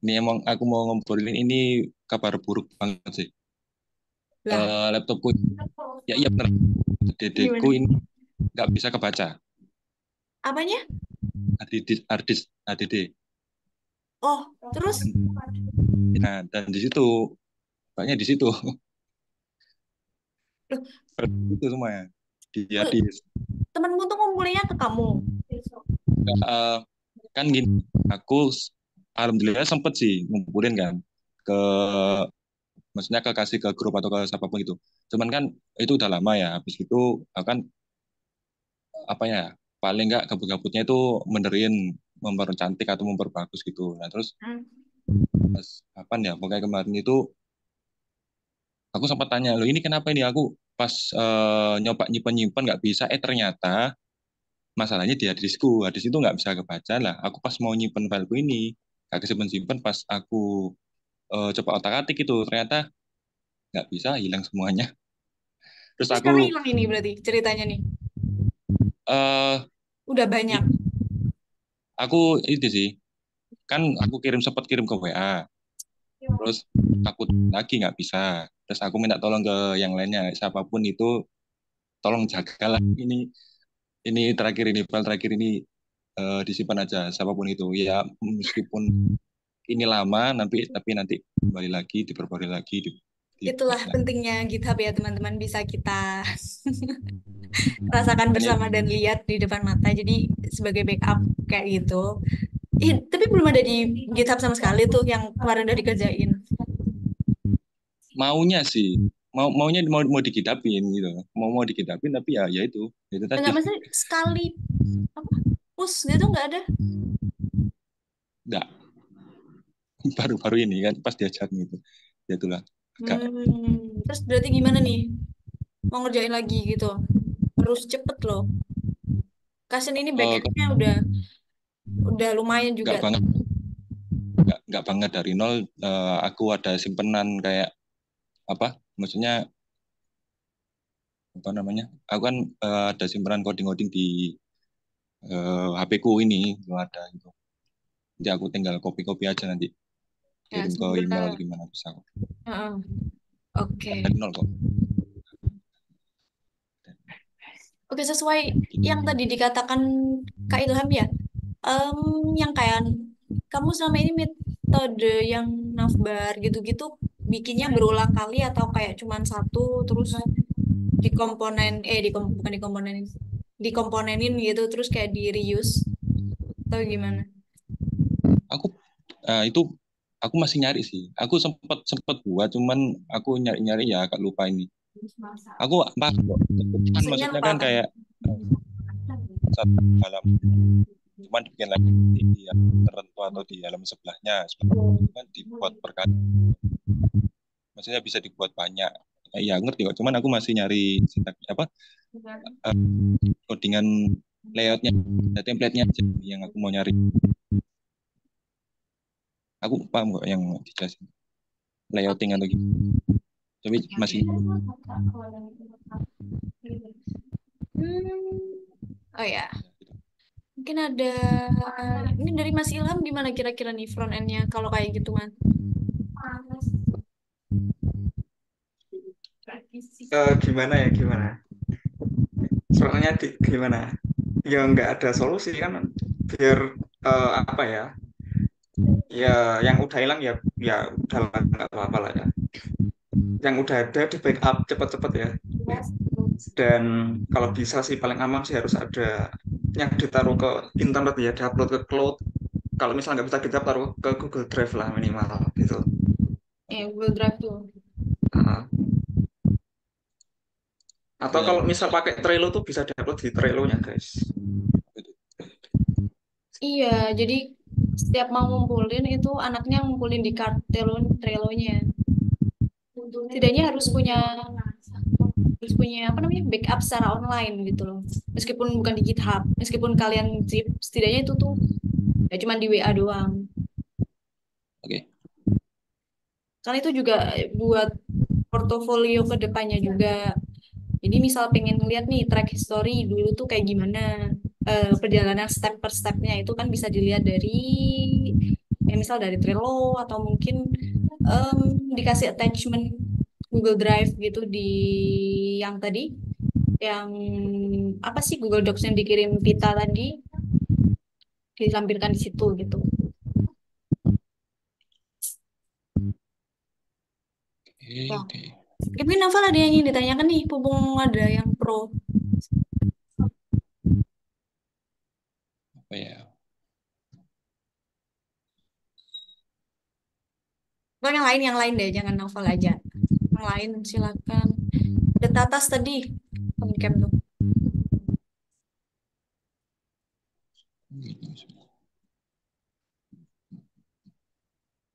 emang aku mau ngobrolin ini, kabar buruk banget sih. Lah, Laptopku, ya iya benar, DD-ku gimana? ini nggak bisa kebaca. Apanya? Harddisk HDD. Oh, terus Nah, dan di situ banyak di situ loh, itu semuanya di oh, harddisk. temenmu tuh ngumpulinnya ke kamu. Eh, Kan gini, aku alhamdulillah sempet sih ngumpulin kan ke, maksudnya ke kasih ke grup atau ke siapapun gitu. Cuman kan itu udah lama ya. Habis itu aku kan apa ya, paling nggak gabut-gabutnya itu benerin, mempercantik atau memperbagus gitu. Nah terus Hmm. pas kapan ya, pokoknya kemarin itu aku sempat tanya, loh ini kenapa ini, aku pas nyoba nyimpen-nyimpen nggak bisa, ternyata masalahnya di hadisku, hadis itu nggak bisa kebaca lah. Aku pas mau nyimpen fileku ini nggak kesimpan-simpan, pas aku coba otak-atik itu ternyata nggak bisa, hilang semuanya. Terus Terus sekarang aku hilang ini berarti ceritanya nih. eh Udah banyak. i- aku itu sih, kan aku sempat kirim ke WA, terus takut lagi nggak bisa. Terus aku minta tolong ke yang lainnya, siapapun itu, tolong jagalah ini terakhir ini, file terakhir ini disimpan aja, siapapun itu ya, meskipun ini lama, tapi nanti kembali lagi, diperbarui lagi, Itulah dibuat lagi. pentingnya GitHub ya teman-teman, bisa kita rasakan Makanya bersama dan lihat di depan mata. Jadi sebagai backup kayak gitu. Tapi belum ada di GitHub sama sekali tuh yang kemarin udah dikerjain. maunya sih, maunya mau dikitapin gitu, mau dikitapin tapi ya itu tadi Enggak, maksudnya sekali apa push gitu nggak ada. nggak baru-baru ini kan pas diajak gitu, ya itulah agak Terus berarti gimana nih? Mau ngerjain lagi gitu? Harus cepet loh. Kasian ini oh, backendnya udah lumayan juga nggak tuh. banget nggak banget dari nol. Aku ada simpenan kayak apa maksudnya apa namanya, aku kan ada simpenan coding di HP ku ini belum ada gitu, jadi aku tinggal copy aja nanti Ya, kirim ke email semoga. atau gimana bisa kok. Heeh. Bukan Oke. dari nol kok. Oke, sesuai yang tadi dikatakan Kak Ilham ya. Em, yang kayak kamu selama ini metode yang navbar gitu-gitu bikinnya berulang kali atau kayak cuman satu terus bukan dikomponenin, dikomponenin gitu terus kayak di reuse atau gimana? Aku itu aku masih nyari sih. Aku sempat sempat buat, cuman aku nyari-nyari ya agak lupa ini. Aku apa kan Maksudnya maksudnya lupa kan apa nih? kayak satu dalam cuman dibikin lagi di tertentu atau di halaman sebelahnya. Sebenarnya itu kan dibuat per kali. Maksudnya bisa dibuat banyak. Ya ngerti kok. Cuman aku masih nyari sintak apa eh, codingan layoutnya, template-nya aja yang aku mau nyari. Aku paham kok yang dijelasin layouting Oke. atau gitu. Tapi masih Hmm. Oh ya, mungkin ada ini dari Mas Ilham gimana kira-kira nih front end-nya kalau kayak gitu man? Gimana ya gimana? Soalnya gimana? Ya nggak ada solusi kan biar apa ya? Ya yang udah hilang ya udah lah, nggak apa-apa lah ya. Yang udah ada di backup cepet-cepet ya. Dan kalau bisa sih paling aman sih harus ada yang ditaruh ke internet ya, diupload ke cloud. Kalau misalnya nggak bisa kita taruh ke Google Drive lah minimal gitu. Google Drive tuh. Uh, atau ya kalau misal pakai Trello tuh bisa diupload di Trello-nya guys. Iya, jadi setiap mau ngumpulin itu anaknya ngumpulin di Trello-nya. Setidaknya harus punya apa namanya backup secara online gitu loh. Meskipun bukan di GitHub, meskipun kalian zip, setidaknya itu tuh ya cuma di WA doang. oke. Karena itu juga buat portofolio ke depannya juga. Jadi misal pengen lihat nih track history dulu tuh kayak gimana, perjalanan step per stepnya itu kan bisa dilihat dari misal dari Trello atau mungkin em, dikasih attachment Google Drive gitu di yang tadi, yang apa sih Google Docs yang dikirim Vita tadi dilampirkan di situ gitu. Oke, Wah, oke. mungkin Naval ada yang ingin ditanyakan nih, mumpung ada yang pro. Apa ya? Atau yang lain deh, jangan Naval aja. Yang lain silakan. Ada Tatas tadi, on-cam tuh.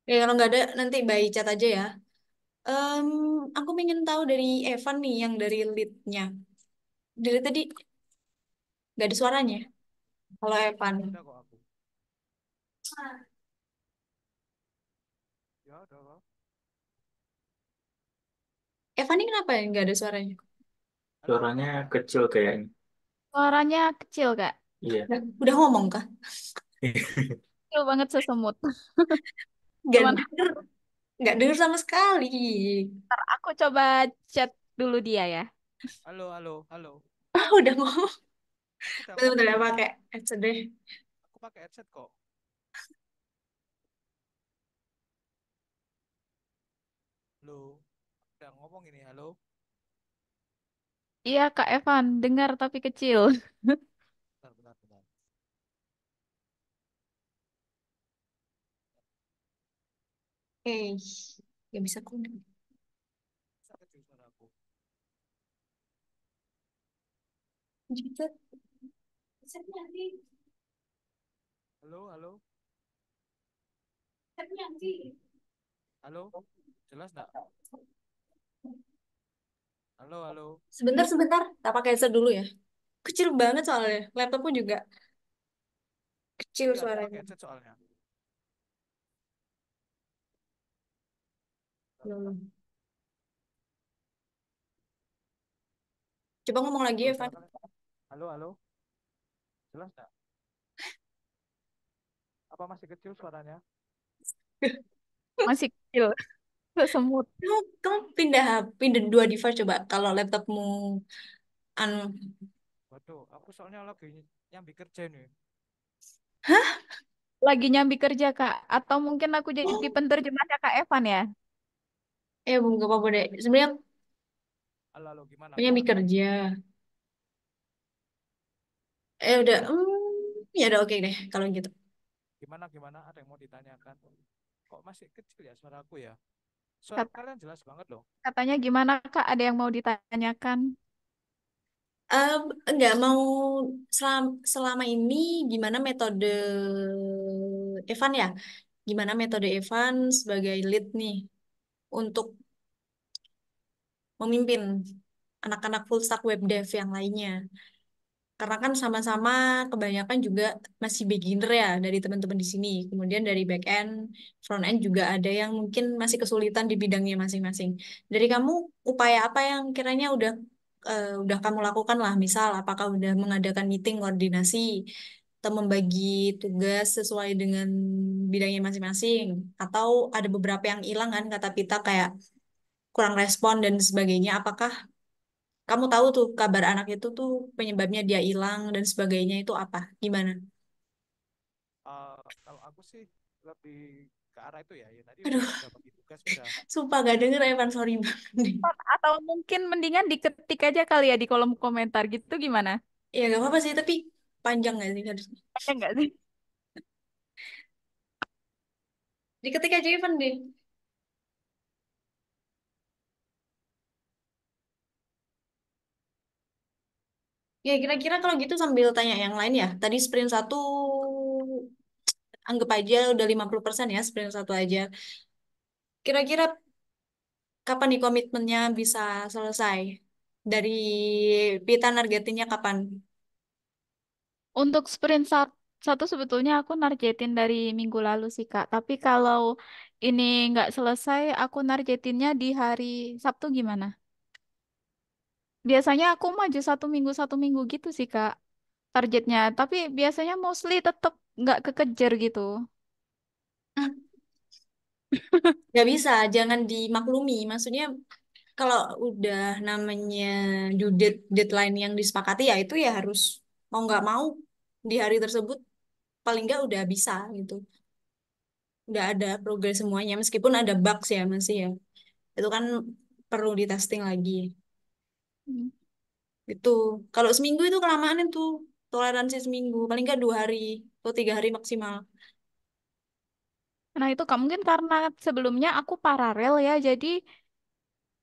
Ya kalau nggak ada nanti by chat aja ya. Em, aku pengen tahu dari Evan nih yang dari lead-nya. Dari tadi nggak ada suaranya. Kalau Evan. Ada kok aku. Ya ada kok. Evan ini kenapa ya nggak ada suaranya? Halo, Suaranya kecil kayaknya. Suaranya kecil, Kak. Iya. Udah ngomong kah? Kecil banget sesemut. Nggak Cuman denger, nggak denger sama sekali. ntar aku coba chat dulu dia ya. halo, halo, halo. Udah ngomong. Aku udah Betul-betul ngomong ya ini. pakai headset deh. Aku pakai headset kok. halo. Udah ngomong ini, halo. Iya, Kak Evan, dengar tapi kecil. Bentar, bentar, bentar. Eh, gak bisa connect. Bisa kecil suaraku. Gitu. Halo, halo, halo. Jelas nggak? Halo, halo. Sebentar, sebentar. Tak pakai headset dulu ya. Kecil banget soalnya. Laptopku juga kecil Iya, aku pakai suaranya. headset soalnya. Hmm. Coba ngomong lagi Tuh, ya, Van. silakan. Halo, halo. Jelas nggak? Apa masih kecil suaranya? Masih kecil, semut. Kamu pindah dua device coba. Kalau laptopmu anu, Waduh, aku soalnya lagi nyambi kerja nih. hah? Lagi nyambi kerja, Kak. Atau mungkin aku jadi Oh, penterjemahnya Kak Evan ya? Bu, gak apa-apa deh. Sebenarnya Halo, halo, gimana, punya gimana? kerja. Udah. Ya udah oke deh kalau gitu. Gimana, gimana? Ada yang mau ditanyakan? Kok masih kecil ya suaraku ya? Suara Kata, kalian jelas banget loh. katanya gimana, Kak? Ada yang mau ditanyakan? Em, Enggak mau selama ini gimana metode Evan ya? Gimana metode Evan sebagai lead nih untuk memimpin anak-anak full stack web dev yang lainnya? Karena kan sama-sama kebanyakan juga masih beginner ya dari teman-teman di sini. Kemudian dari back end, front end juga ada yang mungkin masih kesulitan di bidangnya masing-masing. Dari kamu upaya apa yang kiranya udah kamu lakukan lah, misal apakah udah mengadakan meeting koordinasi atau membagi tugas sesuai dengan bidangnya masing-masing, atau ada beberapa yang hilang kan kata Pita kayak kurang respon dan sebagainya. Apakah kamu tahu tuh kabar anak itu tuh penyebabnya dia hilang dan sebagainya itu apa? Gimana? Kalau aku sih lebih ke arah itu ya. Ya tadi Aduh, udah bagi tugas, udah sumpah gak denger Evan, dibagikan. sorry banget nih. Atau mungkin mendingan diketik aja kali ya di kolom komentar gitu gimana? Ya gak apa-apa sih, tapi panjang gak sih harusnya? Ada nggak sih? Diketik aja Evan deh. Ya kira-kira kalau gitu sambil tanya yang lain ya. Tadi sprint satu anggap aja udah 50% ya sprint satu aja. Kira-kira kapan nih komitmennya bisa selesai? Dari Pita nargetinnya kapan? Untuk satu sebetulnya aku nargetin dari minggu lalu sih Kak. Tapi kalau ini nggak selesai, aku nargetinnya di hari Sabtu gimana? Biasanya aku maju satu minggu gitu sih Kak targetnya. Tapi biasanya mostly tetap nggak kekejar gitu. Gak bisa, jangan dimaklumi. Maksudnya kalau udah namanya deadline yang disepakati ya itu ya harus mau nggak mau di hari tersebut paling nggak udah bisa gitu. Udah ada progres semuanya meskipun ada bugs ya masih ya. Itu kan perlu di testing lagi. Hmm. Itu kalau seminggu itu kelamaan itu toleransi seminggu paling nggak 2 hari atau 3 hari maksimal. Nah itu Kak mungkin karena sebelumnya aku paralel ya, jadi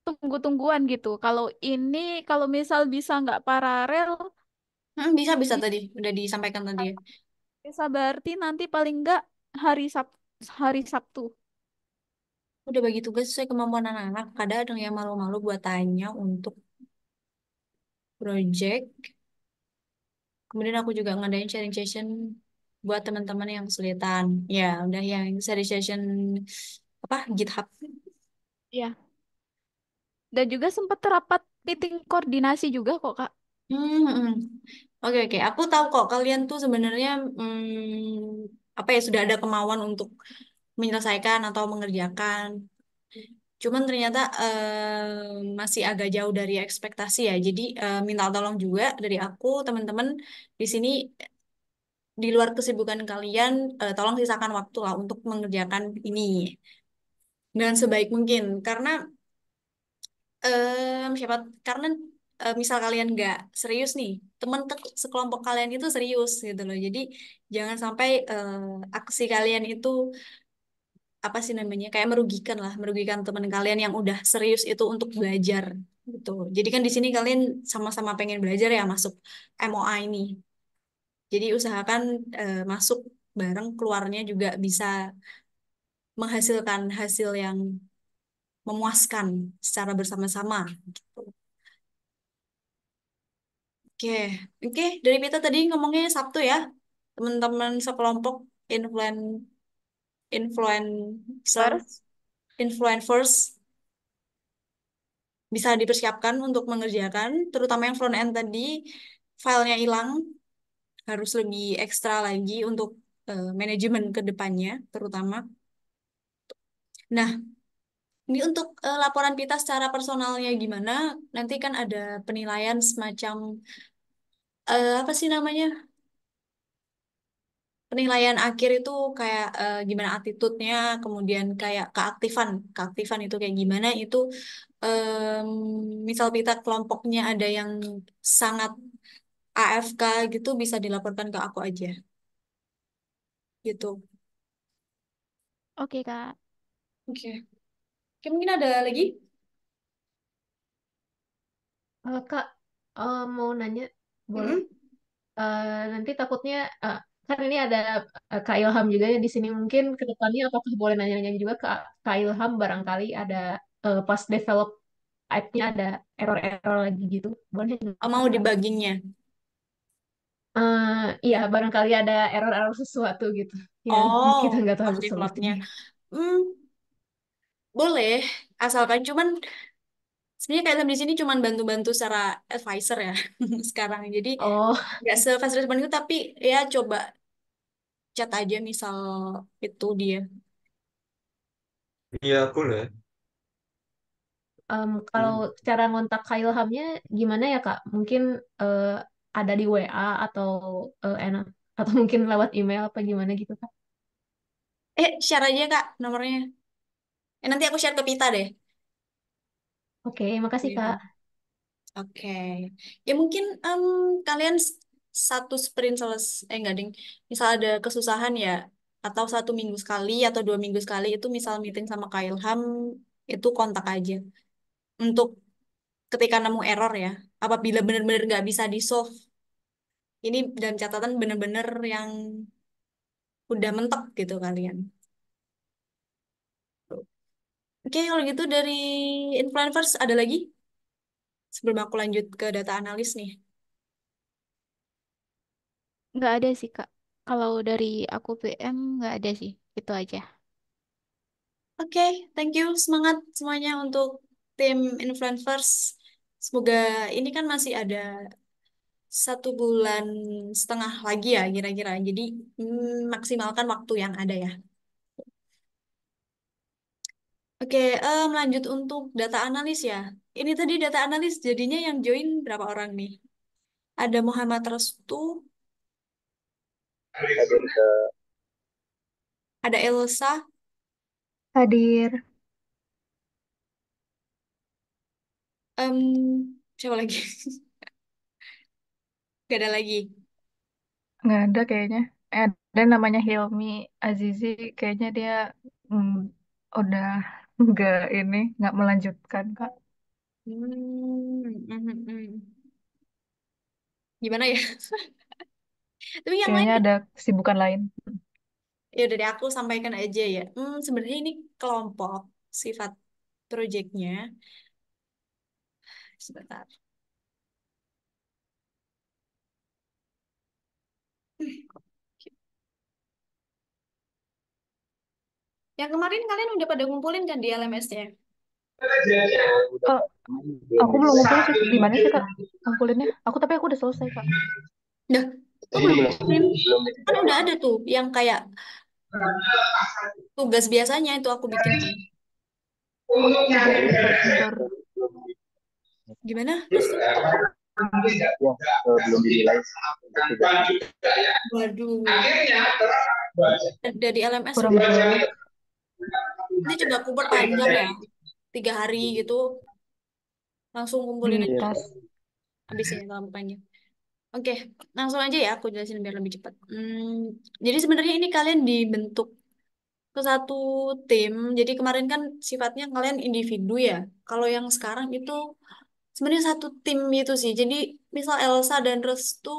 tunggu-tungguan gitu. Kalau misal bisa nggak paralel, Bisa bisa bisa, tadi udah disampaikan tadi ya. bisa berarti nanti paling nggak hari Sab hari Sabtu. Udah bagi tugas sesuai kemampuan anak-anak. Kadang ada yang malu-malu buat tanya untuk project. Kemudian aku juga ngadain sharing session buat teman-teman yang kesulitan. Ya, udah yang sharing session apa GitHub. Iya. Dan juga sempat rapat meeting koordinasi juga kok Kak. Hmm. Oke oke. Aku tahu kok kalian tuh sebenarnya apa ya sudah ada kemauan untuk menyelesaikan atau mengerjakan. Cuman ternyata masih agak jauh dari ekspektasi ya. Jadi minta tolong juga dari aku teman-teman di sini di luar kesibukan kalian, tolong sisakan waktu lah untuk mengerjakan ini dengan sebaik mungkin. Karena siapa karena misal kalian nggak serius nih, teman sekelompok kalian itu serius gitu loh. Jadi jangan sampai aksi kalian itu apa sih namanya kayak merugikan lah, merugikan teman kalian yang udah serius itu untuk belajar gitu. Jadi kan di sini kalian sama-sama pengen belajar ya masuk MOA ini. Jadi usahakan masuk bareng, keluarnya juga bisa menghasilkan hasil yang memuaskan secara bersama-sama. Gitu. Oke, oke. Dari kita tadi ngomongnya Sabtu ya, teman-teman sekelompok influen influencer, First, influencers bisa dipersiapkan untuk mengerjakan, terutama yang front end tadi filenya hilang, harus lebih ekstra lagi untuk manajemen ke depannya, terutama. Nah, ini untuk laporan kita secara personalnya gimana? Nanti kan ada penilaian semacam apa sih namanya? Penilaian akhir itu kayak gimana attitude-nya, kemudian kayak keaktifan itu kayak gimana itu misal kita kelompoknya ada yang sangat AFK gitu bisa dilaporkan ke aku aja gitu. oke Kak. Oke. Oke, mungkin ada lagi? Kak, mau nanya, boleh? Mm-mm. Nanti takutnya kan ini ada Kak Ilham juga ya di sini. Mungkin ke depannya apakah boleh nanya-nanya juga ke Kak Ilham barangkali ada pas develop app-nya ada error-error lagi gitu. Boleh Oh, nggak mau Kak? dibaginya. Iya, barangkali ada error-error sesuatu gitu yang Oh, kita nggak tahu pas developnya. sebetulnya. Hmm, boleh, asalkan cuman sebenarnya kayak di sini cuman bantu-bantu secara advisor ya sekarang. Jadi Oh, nggak se-fast respon itu, tapi ya coba chat aja misal itu dia. Iya, boleh. kalau cara ngontak Kak Ilhamnya gimana ya Kak? Mungkin eh, ada di WA atau enak atau mungkin lewat email apa gimana gitu Kak? Share aja Kak nomornya. Nanti aku share ke Pita deh. Oke, makasih Iya. Kak. Oke. Ya mungkin kalian satu sprint enggak ding. Misal ada kesusahan ya, atau 1 minggu sekali atau 2 minggu sekali itu misal meeting sama Kak Ilham itu kontak aja. Untuk ketika nemu error ya, apabila benar-benar nggak bisa di solve, ini dalam catatan benar-benar yang udah mentok gitu kalian. Oke, kalau gitu dari influencers ada lagi sebelum aku lanjut ke data analis nih. Nggak ada sih Kak. Kalau dari aku PM nggak ada sih. Itu aja. Oke, thank you. Semangat semuanya untuk tim influencers. Semoga ini kan masih ada 1 bulan setengah lagi ya kira-kira. Jadi maksimalkan waktu yang ada ya. Oke, lanjut untuk data analis ya. Ini tadi data analis jadinya yang join berapa orang nih? Ada Muhammad Restu, ada Elsa, Hadir. siapa lagi? Gak ada lagi. Nggak ada kayaknya. Ada namanya Hilmi Azizi. Kayaknya dia mm, udah nggak melanjutkan, Kak. Gimana ya? Tapi yang lain Kayaknya ada kesibukan lain. ya dari aku sampaikan aja ya. Sebenarnya ini kelompok sifat proyeknya. Sebentar. Yang kemarin kalian udah pada ngumpulin kan di LMS-nya? Oh, aku belum ngumpulin sih. Gimana sih, Kak? Ngumpulinnya? Tapi aku udah selesai, Kak. Dah, kok belum ngumpulin? Kan udah ada tuh yang kayak tugas biasanya itu aku bikin kan. Sebentar. Gimana? Terus tuh? Waduh, dari LMS Kurang udah. jelas. Nanti coba aku perpanjang ya, 3 hari gitu. langsung Di kumpulin aja tas. habis ini kalau bukannya. Oke, langsung aja ya aku jelasin biar lebih cepat. Jadi sebenarnya ini kalian dibentuk ke satu tim. Jadi kemarin kan sifatnya kalian individu ya. Kalau yang sekarang itu sebenarnya satu tim itu sih. Jadi misal Elsa dan Restu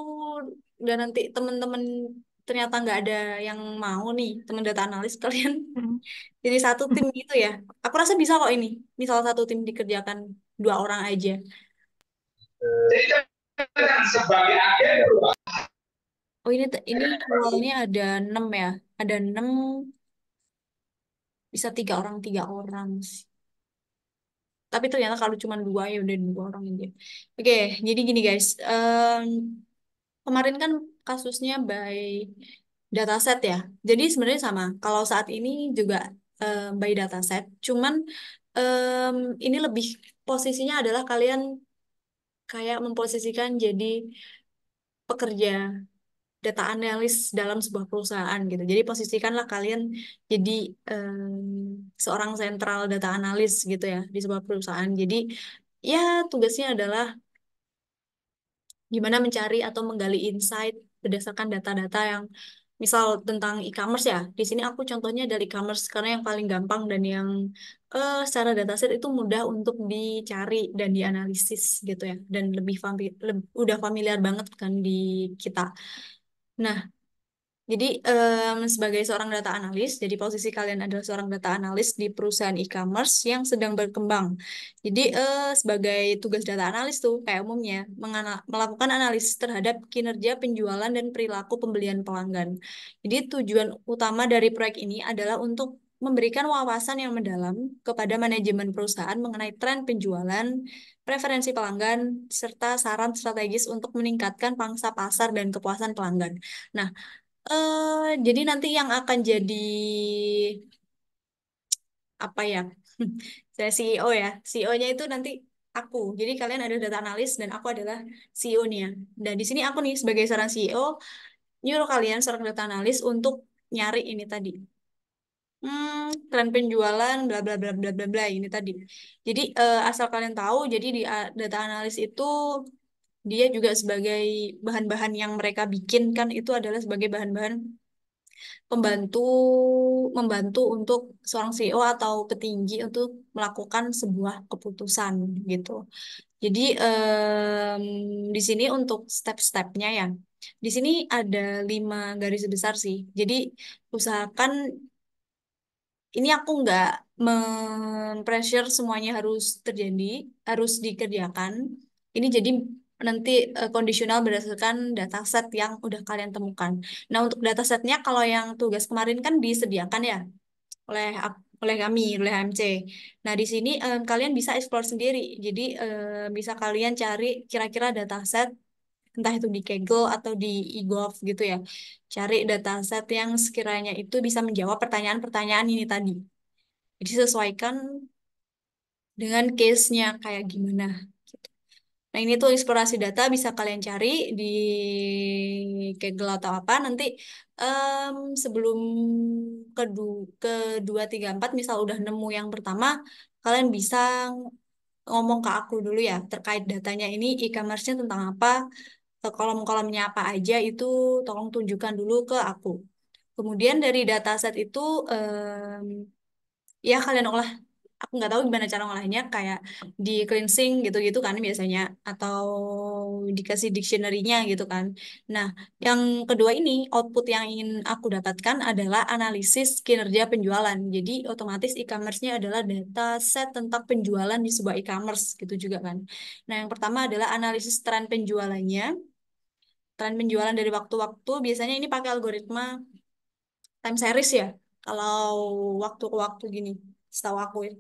dan nanti teman-teman ternyata nggak ada yang mau nih teman data analis kalian Mm. jadi satu tim gitu ya. Aku rasa bisa kok ini. Misal satu tim dikerjakan 2 orang aja. Oh ini awalnya ada 6 ya. Ada 6 bisa 3 orang 3 orang sih. Tapi ternyata kalau cuma 2 ya udah 2 orang aja. Oke, jadi gini guys. Kemarin kan kasusnya by dataset ya. Jadi sebenarnya sama. Kalau saat ini juga by dataset. Cuman ini lebih posisinya adalah kalian kayak memposisikan jadi pekerja data analis dalam sebuah perusahaan gitu. Jadi posisikanlah kalian jadi seorang sentral data analis gitu ya di sebuah perusahaan. Jadi ya tugasnya adalah gimana mencari atau menggali insight berdasarkan data-data yang misal tentang e-commerce ya. Di sini aku contohnya dari e-commerce karena yang paling gampang dan yang secara dataset itu mudah untuk dicari dan dianalisis gitu ya. Dan udah familiar banget kan di kita. Nah, jadi sebagai seorang data analis, jadi posisi kalian adalah seorang data analis di perusahaan e-commerce yang sedang berkembang. Jadi sebagai tugas data analis tuh kayak umumnya melakukan analisis terhadap kinerja penjualan dan perilaku pembelian pelanggan. Jadi tujuan utama dari proyek ini adalah untuk memberikan wawasan yang mendalam kepada manajemen perusahaan mengenai tren penjualan, preferensi pelanggan, serta saran strategis untuk meningkatkan pangsa pasar dan kepuasan pelanggan. Nah, jadi nanti yang akan jadi apa ya? Saya CEO ya. CEO-nya itu nanti aku. Jadi kalian ada data analis dan aku adalah CEO-nya. Dan di sini aku nih sebagai seorang CEO nyuruh kalian seorang data analis untuk nyari ini tadi. Tren penjualan bla bla bla bla bla bla ini tadi. Jadi asal kalian tahu, jadi di data analis itu dia juga sebagai bahan-bahan yang mereka bikin kan itu adalah sebagai bahan-bahan membantu membantu untuk seorang CEO atau petinggi untuk melakukan sebuah keputusan gitu. Jadi di sini untuk step-stepnya ya, di sini ada 5 garis besar sih. Jadi usahakan ini aku nggak pressure semuanya harus terjadi, harus dikerjakan. Ini jadi nanti kondisional berdasarkan dataset yang udah kalian temukan. Nah, untuk datasetnya kalau yang tugas kemarin kan disediakan ya oleh kami, oleh HMC. Nah, di sini kalian bisa explore sendiri. Jadi bisa kalian cari kira-kira dataset entah itu di Kaggle atau di eGov gitu ya. Cari dataset yang sekiranya itu bisa menjawab pertanyaan-pertanyaan ini tadi. Jadi sesuaikan dengan case-nya kayak gimana. Nah, ini tuh eksplorasi data bisa kalian cari di Kaggle atau apa. Nanti sebelum kedua, tiga, empat, misal udah nemu yang pertama, kalian bisa ngomong ke aku dulu ya terkait datanya ini e-commerce-nya tentang apa, kolom-kolomnya apa aja itu tolong tunjukkan dulu ke aku. Kemudian dari dataset itu ya kalian olah aku nggak tahu gimana cara ngolahnya kayak di cleansing gitu-gitu kan biasanya atau dikasih dictionary-nya gitu kan. Nah, yang kedua ini output yang ingin aku dapatkan adalah analisis kinerja penjualan. Jadi otomatis e-commerce-nya adalah data set tentang penjualan di sebuah e-commerce gitu juga kan. Nah, yang pertama adalah analisis tren penjualannya. Tren penjualan dari waktu-waktu biasanya ini pakai algoritma time series ya kalau waktu ke waktu gini setahu aku ya.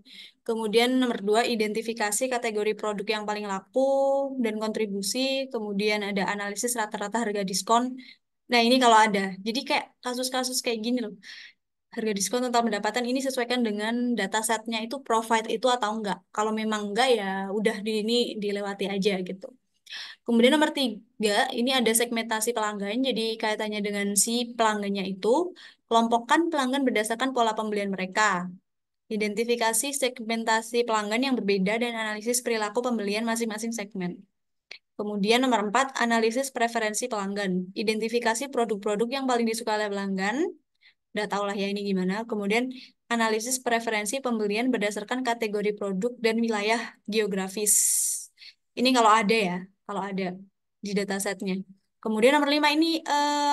Kemudian nomor 2 identifikasi kategori produk yang paling laku dan kontribusi. Kemudian ada analisis rata-rata harga diskon. Nah ini kalau ada. Jadi kayak kasus-kasus kayak gini loh. Harga diskon total pendapatan ini sesuaikan dengan data setnya itu provide itu atau enggak. Kalau memang enggak ya udah di ini dilewati aja gitu. Kemudian nomor 3, ini ada segmentasi pelanggan. Jadi kaitannya dengan si pelanggannya itu, kelompokkan pelanggan berdasarkan pola pembelian mereka. Identifikasi segmentasi pelanggan yang berbeda dan analisis perilaku pembelian masing-masing segmen. Kemudian nomor 4, analisis preferensi pelanggan. Identifikasi produk-produk yang paling disukai oleh pelanggan. Udah tau lah ya ini gimana. Kemudian analisis preferensi pembelian berdasarkan kategori produk dan wilayah geografis. Ini kalau ada di datasetnya. Kemudian nomor 5 ini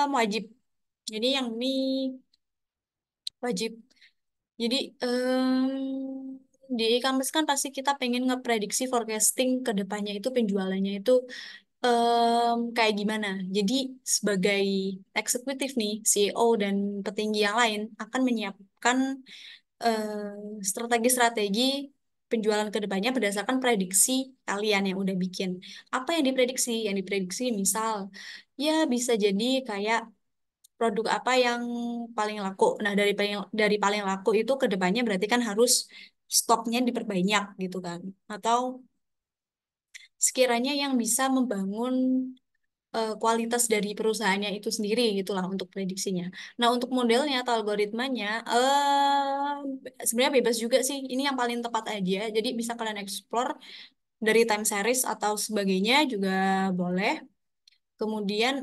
wajib. Jadi yang ini wajib. Jadi di e-commerce kan pasti kita pengen ngeprediksi forecasting ke depannya itu penjualannya itu kayak gimana. Jadi sebagai eksekutif nih, CEO dan petinggi yang lain akan menyiapkan strategi-strategi penjualan ke depannya berdasarkan prediksi kalian yang udah bikin. Apa yang diprediksi? Yang diprediksi misal ya bisa jadi kayak produk apa yang paling laku. Nah, dari paling laku itu ke depannya berarti kan harus stoknya diperbanyak gitu kan. Atau sekiranya yang bisa membangun kualitas dari perusahaannya itu sendiri gitulah untuk prediksinya. Nah, untuk modelnya atau algoritmanya sebenarnya bebas juga sih. Ini yang paling tepat aja. Jadi bisa kalian explore dari time series atau sebagainya juga boleh. Kemudian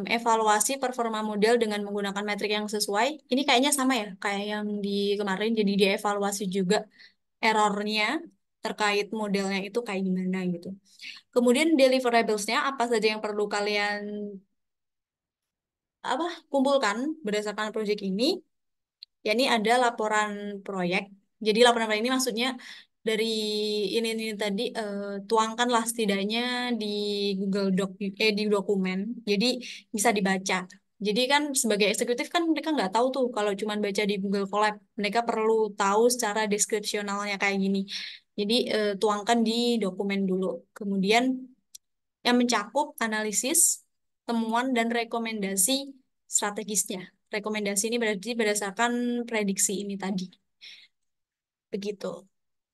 evaluasi performa model dengan menggunakan metrik yang sesuai. Ini kayaknya sama ya, kayak yang di kemarin. Jadi dievaluasi juga errornya terkait modelnya itu kayak gimana gitu. Kemudian deliverables-nya apa saja yang perlu kalian kumpulkan berdasarkan proyek ini. Ya ini ada laporan proyek. Jadi laporan proyek ini maksudnya dari ini tadi tuangkanlah setidaknya di Google Doc di dokumen. Jadi bisa dibaca. Jadi kan sebagai eksekutif kan mereka nggak tahu tuh kalau cuma baca di Google Colab. Mereka perlu tahu secara deskripsionalnya kayak gini. Jadi tuangkan di dokumen dulu. Kemudian yang mencakup analisis, temuan, dan rekomendasi strategisnya. Rekomendasi ini berarti berdasarkan prediksi ini tadi. Begitu.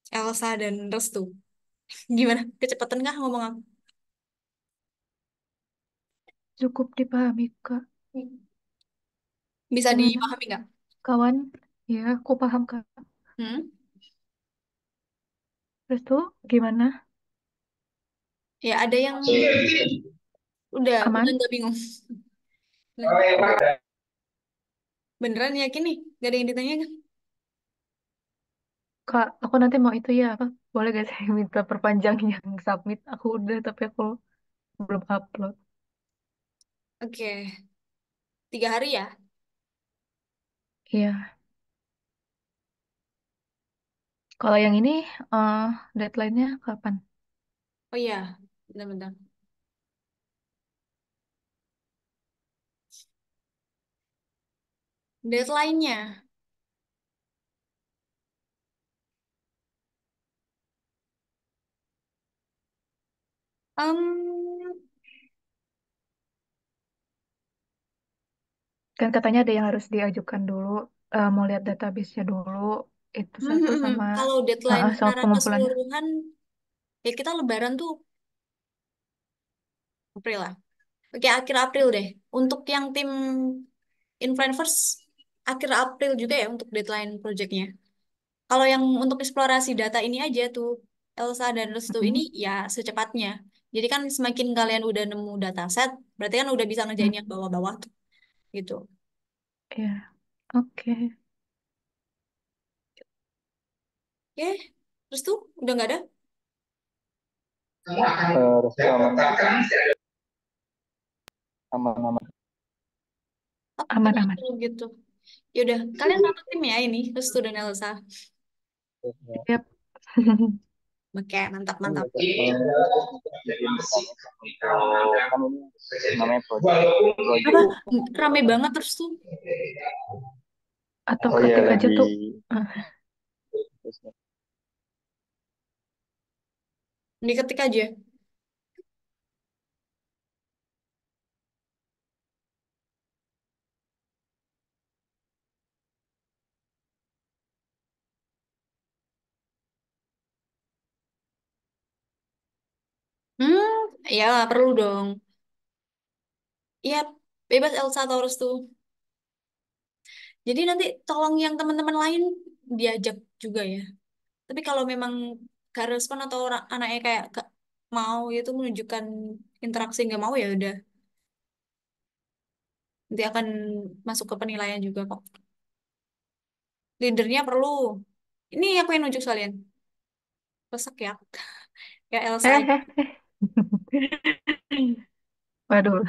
Elsa dan Restu. Gimana? Kecepatan kah ngomong aku? Cukup dipahami, Kak. Bisa Gimana, dipahami nggak? kawan? Ya, aku paham, Kak. Hmm? Restu, gimana? Ya ada yang udah Aman? nggak bingung. Nah, beneran yakin nih? Gak ada yang ditanya kan? Kak, aku nanti mau itu ya, apa? Boleh gak saya minta perpanjang yang submit? Aku udah, tapi aku belum upload. Oke, 3 hari ya? Iya. Kalau yang ini, eh deadline-nya kapan? Oh iya, bentar-bentar. Deadline-nya. Em, Kan katanya ada yang harus diajukan dulu. Mau lihat database-nya dulu. Itu satu sama, Kalau deadline sama secara pengumpulannya. keseluruhan, ya kita Lebaran tuh April lah. Oke, akhir April deh. Untuk yang tim influencers, akhir April juga ya untuk deadline projectnya. Kalau yang untuk eksplorasi data ini aja tuh, Elsa dan Restu ini Mm, ya secepatnya. Jadi kan semakin kalian udah nemu dataset, berarti kan udah bisa ngerjain yang mm, bawah-bawah tuh, gitu. Iya, oke. Oke, Restu udah nggak ada? Restu aman, aman, aman. Oke, Aman-aman. kalau gitu. Yaudah, kalian satu tim ya ini, Restu dan Elsa. Yap. Oke, mantap, mantap. Kan ini namanya project. Apa? Rame banget terus tuh. Atau Oh iya, ketik aja lagi tuh. Ah, Diketik aja. Ya perlu dong. Iya, bebas Elsa atau Restu. Jadi nanti tolong yang teman-teman lain diajak juga ya. Tapi kalau memang gak respon atau anaknya kayak gak mau itu menunjukkan interaksi nggak mau, ya udah nanti akan masuk ke penilaian juga kok. Leadernya perlu. Ini aku yang nunjuk kalian. Resek ya. Ya Elsa Eh, aja. waduh,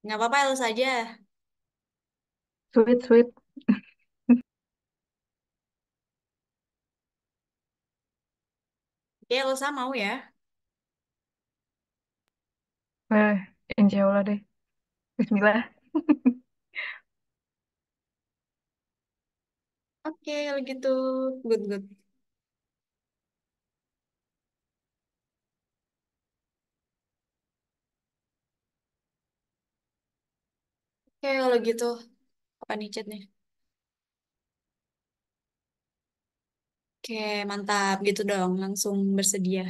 Nggak apa-apa Elsa aja. sweet, sweet. Ya Elsa mau ya. Eh, insya Allah deh. Bismillah. Oke kalau gitu. Good, good. Oke kalau gitu. Apa nih chatnya? Oke mantap gitu dong. Langsung bersedia.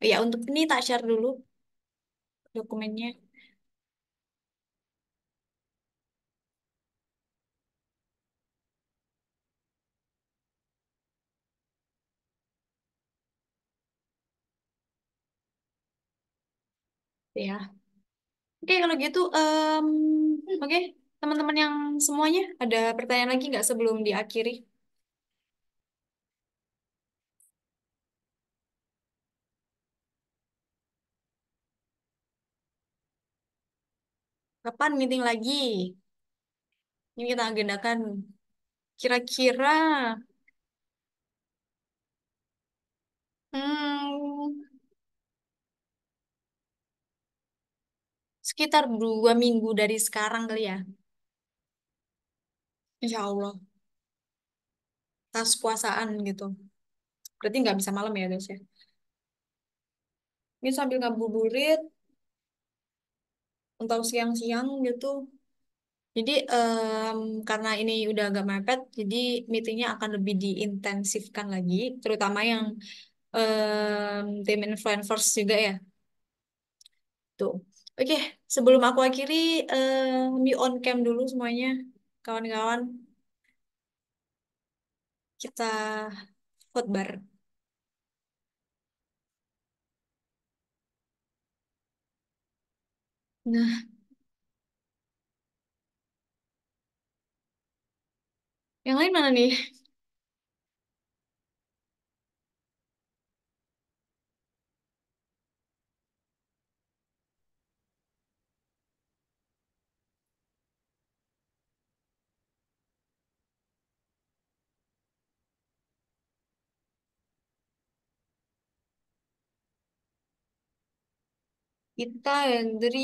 Ya untuk ini tak share dulu dokumennya. Ya. Oke, kalau gitu, oke, teman-teman yang semuanya, ada pertanyaan lagi nggak sebelum diakhiri? Kapan meeting lagi? Ini kita agendakan. Kira-kira, hmm, sekitar 2 minggu dari sekarang kali ya. Insya Allah, tas puasaan gitu. Berarti nggak bisa malam ya, guys ya. Ini sambil ngabuburit, atau siang-siang gitu. Jadi karena ini udah agak mepet, jadi meetingnya akan lebih diintensifkan lagi, terutama yang tim influencers juga ya. Tuh. Oke, sebelum aku akhiri, mute on cam dulu semuanya, kawan-kawan. Kita khotbar. Nah, yang lain mana nih? Kita, Hendri,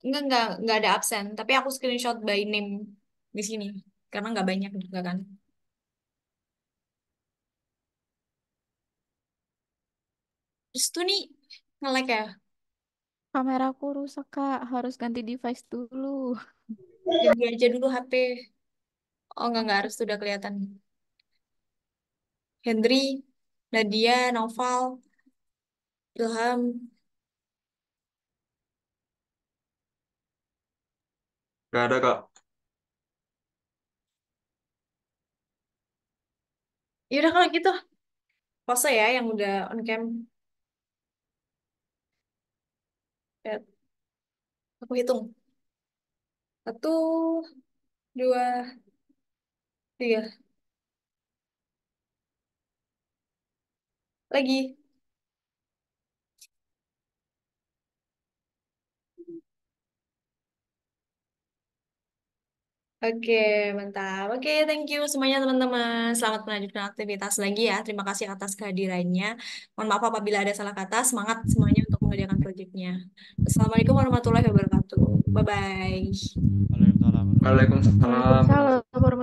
enggak ada absen. Tapi aku screenshot by name di sini. Karena nggak banyak juga kan. Terus tuh nih, nge-lag ya. Kameraku rusak, Kak. Harus ganti device dulu. Ganti aja dulu HP. Oh, enggak Oke. harus sudah kelihatan. Hendri, Nadia, Naufal, Ilham. Nggak ada, Kak. Yaudah kalau gitu, pose ya yang udah on cam. Ya, aku hitung. 1, 2, 3. Lagi. Oke, mantap. Oke, thank you semuanya teman-teman. Selamat melanjutkan aktivitas lagi ya. Terima kasih atas kehadirannya. Mohon maaf apabila ada salah kata. Semangat semuanya untuk mengerjakan proyeknya. Assalamualaikum warahmatullahi wabarakatuh. Bye-bye. Waalaikumsalam. Waalaikumsalam. Waalaikumsalam.